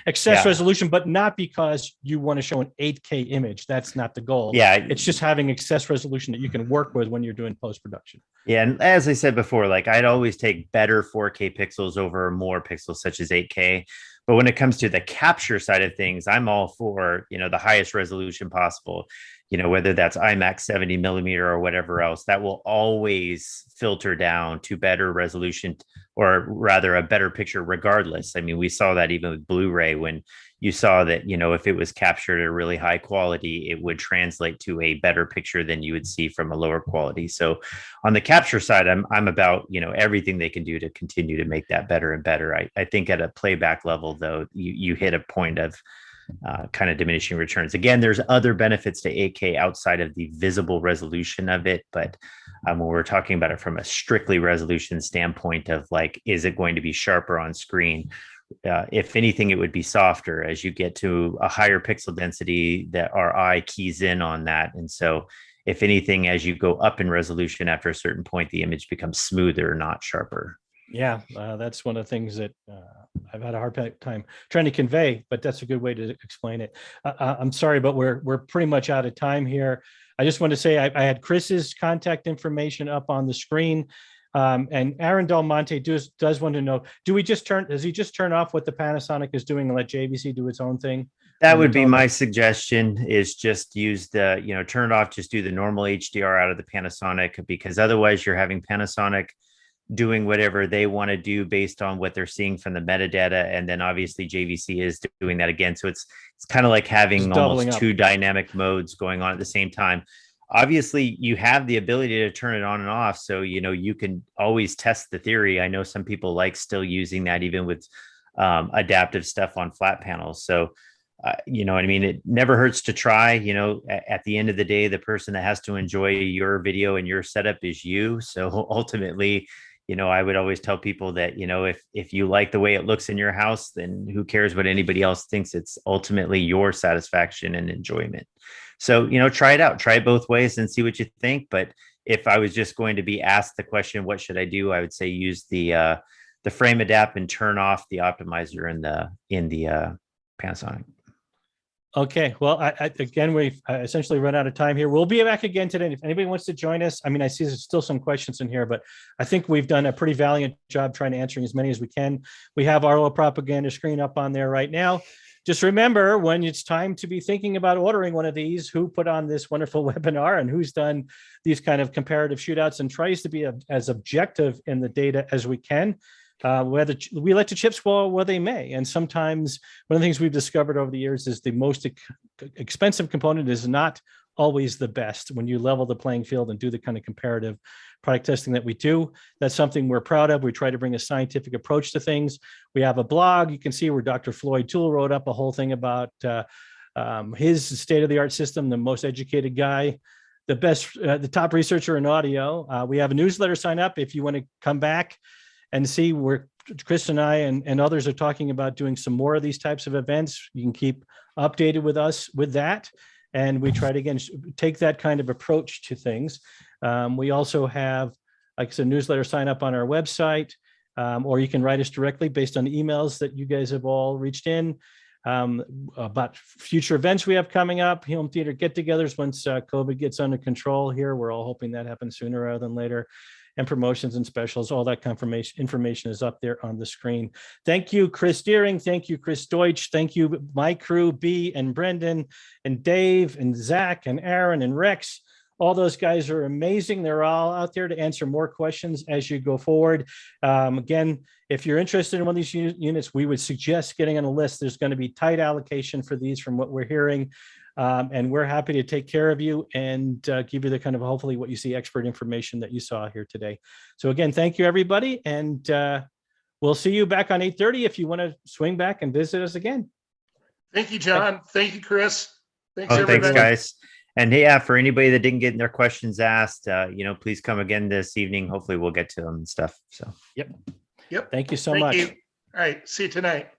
excess resolution, but not because you want to show an 8K image. That's not the goal. Yeah. It's just having excess resolution that you can work with when you're doing post-production. Yeah. And as I said before, I'd always take better 4K pixels over more pixels such as 8K. But when it comes to the capture side of things, I'm all for, the highest resolution possible, whether that's IMAX 70 millimeter or whatever else. That will always filter down to better resolution, or rather a better picture regardless. We saw that even with Blu-ray, when you saw that, if it was captured at a really high quality, it would translate to a better picture than you would see from a lower quality. So on the capture side, I'm about, everything they can do to continue to make that better and better. I think at a playback level, though, you hit a point of kind of diminishing returns. Again, there's other benefits to 8K outside of the visible resolution of it. But when we're talking about it from a strictly resolution standpoint of is it going to be sharper on screen? If anything, it would be softer as you get to a higher pixel density that our eye keys in on that. And so if anything, as you go up in resolution after a certain point, the image becomes smoother, not sharper. Yeah, that's one of the things that I've had a hard time trying to convey, but that's a good way to explain it. I'm sorry, but we're pretty much out of time here. I just want to say I had Chris's contact information up on the screen. And Aaron Del Monte does want to know, does he just turn off what the Panasonic is doing and let JVC do its own thing? That would be my suggestion, is just use the, turn it off, just do the normal HDR out of the Panasonic, because otherwise you're having Panasonic doing whatever they want to do based on what they're seeing from the metadata. And then obviously JVC is doing that again. So it's kind of like having almost two dynamic modes going on at the same time. Obviously you have the ability to turn it on and off. So, you can always test the theory. I know some people like still using that even with adaptive stuff on flat panels. So, you know what I mean? It never hurts to try. At the end of the day, the person that has to enjoy your video and your setup is you. So ultimately, I would always tell people that, if you like the way it looks in your house, then who cares what anybody else thinks? It's ultimately your satisfaction and enjoyment. So, try it out, try it both ways and see what you think. But if I was just going to be asked the question, what should I do? I would say use the frame adapt and turn off the optimizer in the Panasonic. Okay, well, again, we've essentially run out of time here. We'll be back again today. If anybody wants to join us, I mean, I see there's still some questions in here, but I think we've done a pretty valiant job trying to answer as many as we can. We have our little propaganda screen up on there right now. Just remember, when it's time to be thinking about ordering one of these, who put on this wonderful webinar and who's done these kind of comparative shootouts and tries to be as objective in the data as we can. Whether we let the chips fall where they may. And sometimes one of the things we've discovered over the years is the most expensive component is not always the best when you level the playing field and do the kind of comparative product testing that we do. That's something we're proud of. We try to bring a scientific approach to things. We have a blog. You can see where Dr. Floyd Toole wrote up a whole thing about his state-of-the-art system, the most educated guy, the top researcher in audio. We have a newsletter sign up if you want to come back and see where Chris and I and others are talking about doing some more of these types of events. You can keep updated with us with that. And we try to, again, take that kind of approach to things. We also have, like I said, newsletter sign up on our website, or you can write us directly based on the emails that you guys have all reached in about future events we have coming up, home theater get-togethers once COVID gets under control here. We're all hoping that happens sooner rather than later. And promotions and specials, all that information is up there on the screen. Thank you, Kris Deering. Thank you, Chris Deutsch. Thank you, my crew, B and Brendan and Dave and Zach and Aaron and Rex. All those guys are amazing. They're all out there to answer more questions as you go forward. Again, if you're interested in one of these units, we would suggest getting on a list. There's going to be tight allocation for these from what we're hearing. And we're happy to take care of you and give you the kind of, hopefully, what you see, expert information that you saw here today. So again, thank you, everybody. And we'll see you back on 8:30 if you want to swing back and visit us again. Thank you, John. Thank you, Chris. Thanks, everybody. Thanks, guys. And yeah, for anybody that didn't get their questions asked, please come again this evening. Hopefully we'll get to them and stuff. So, yep. Thank you so much. All right. See you tonight.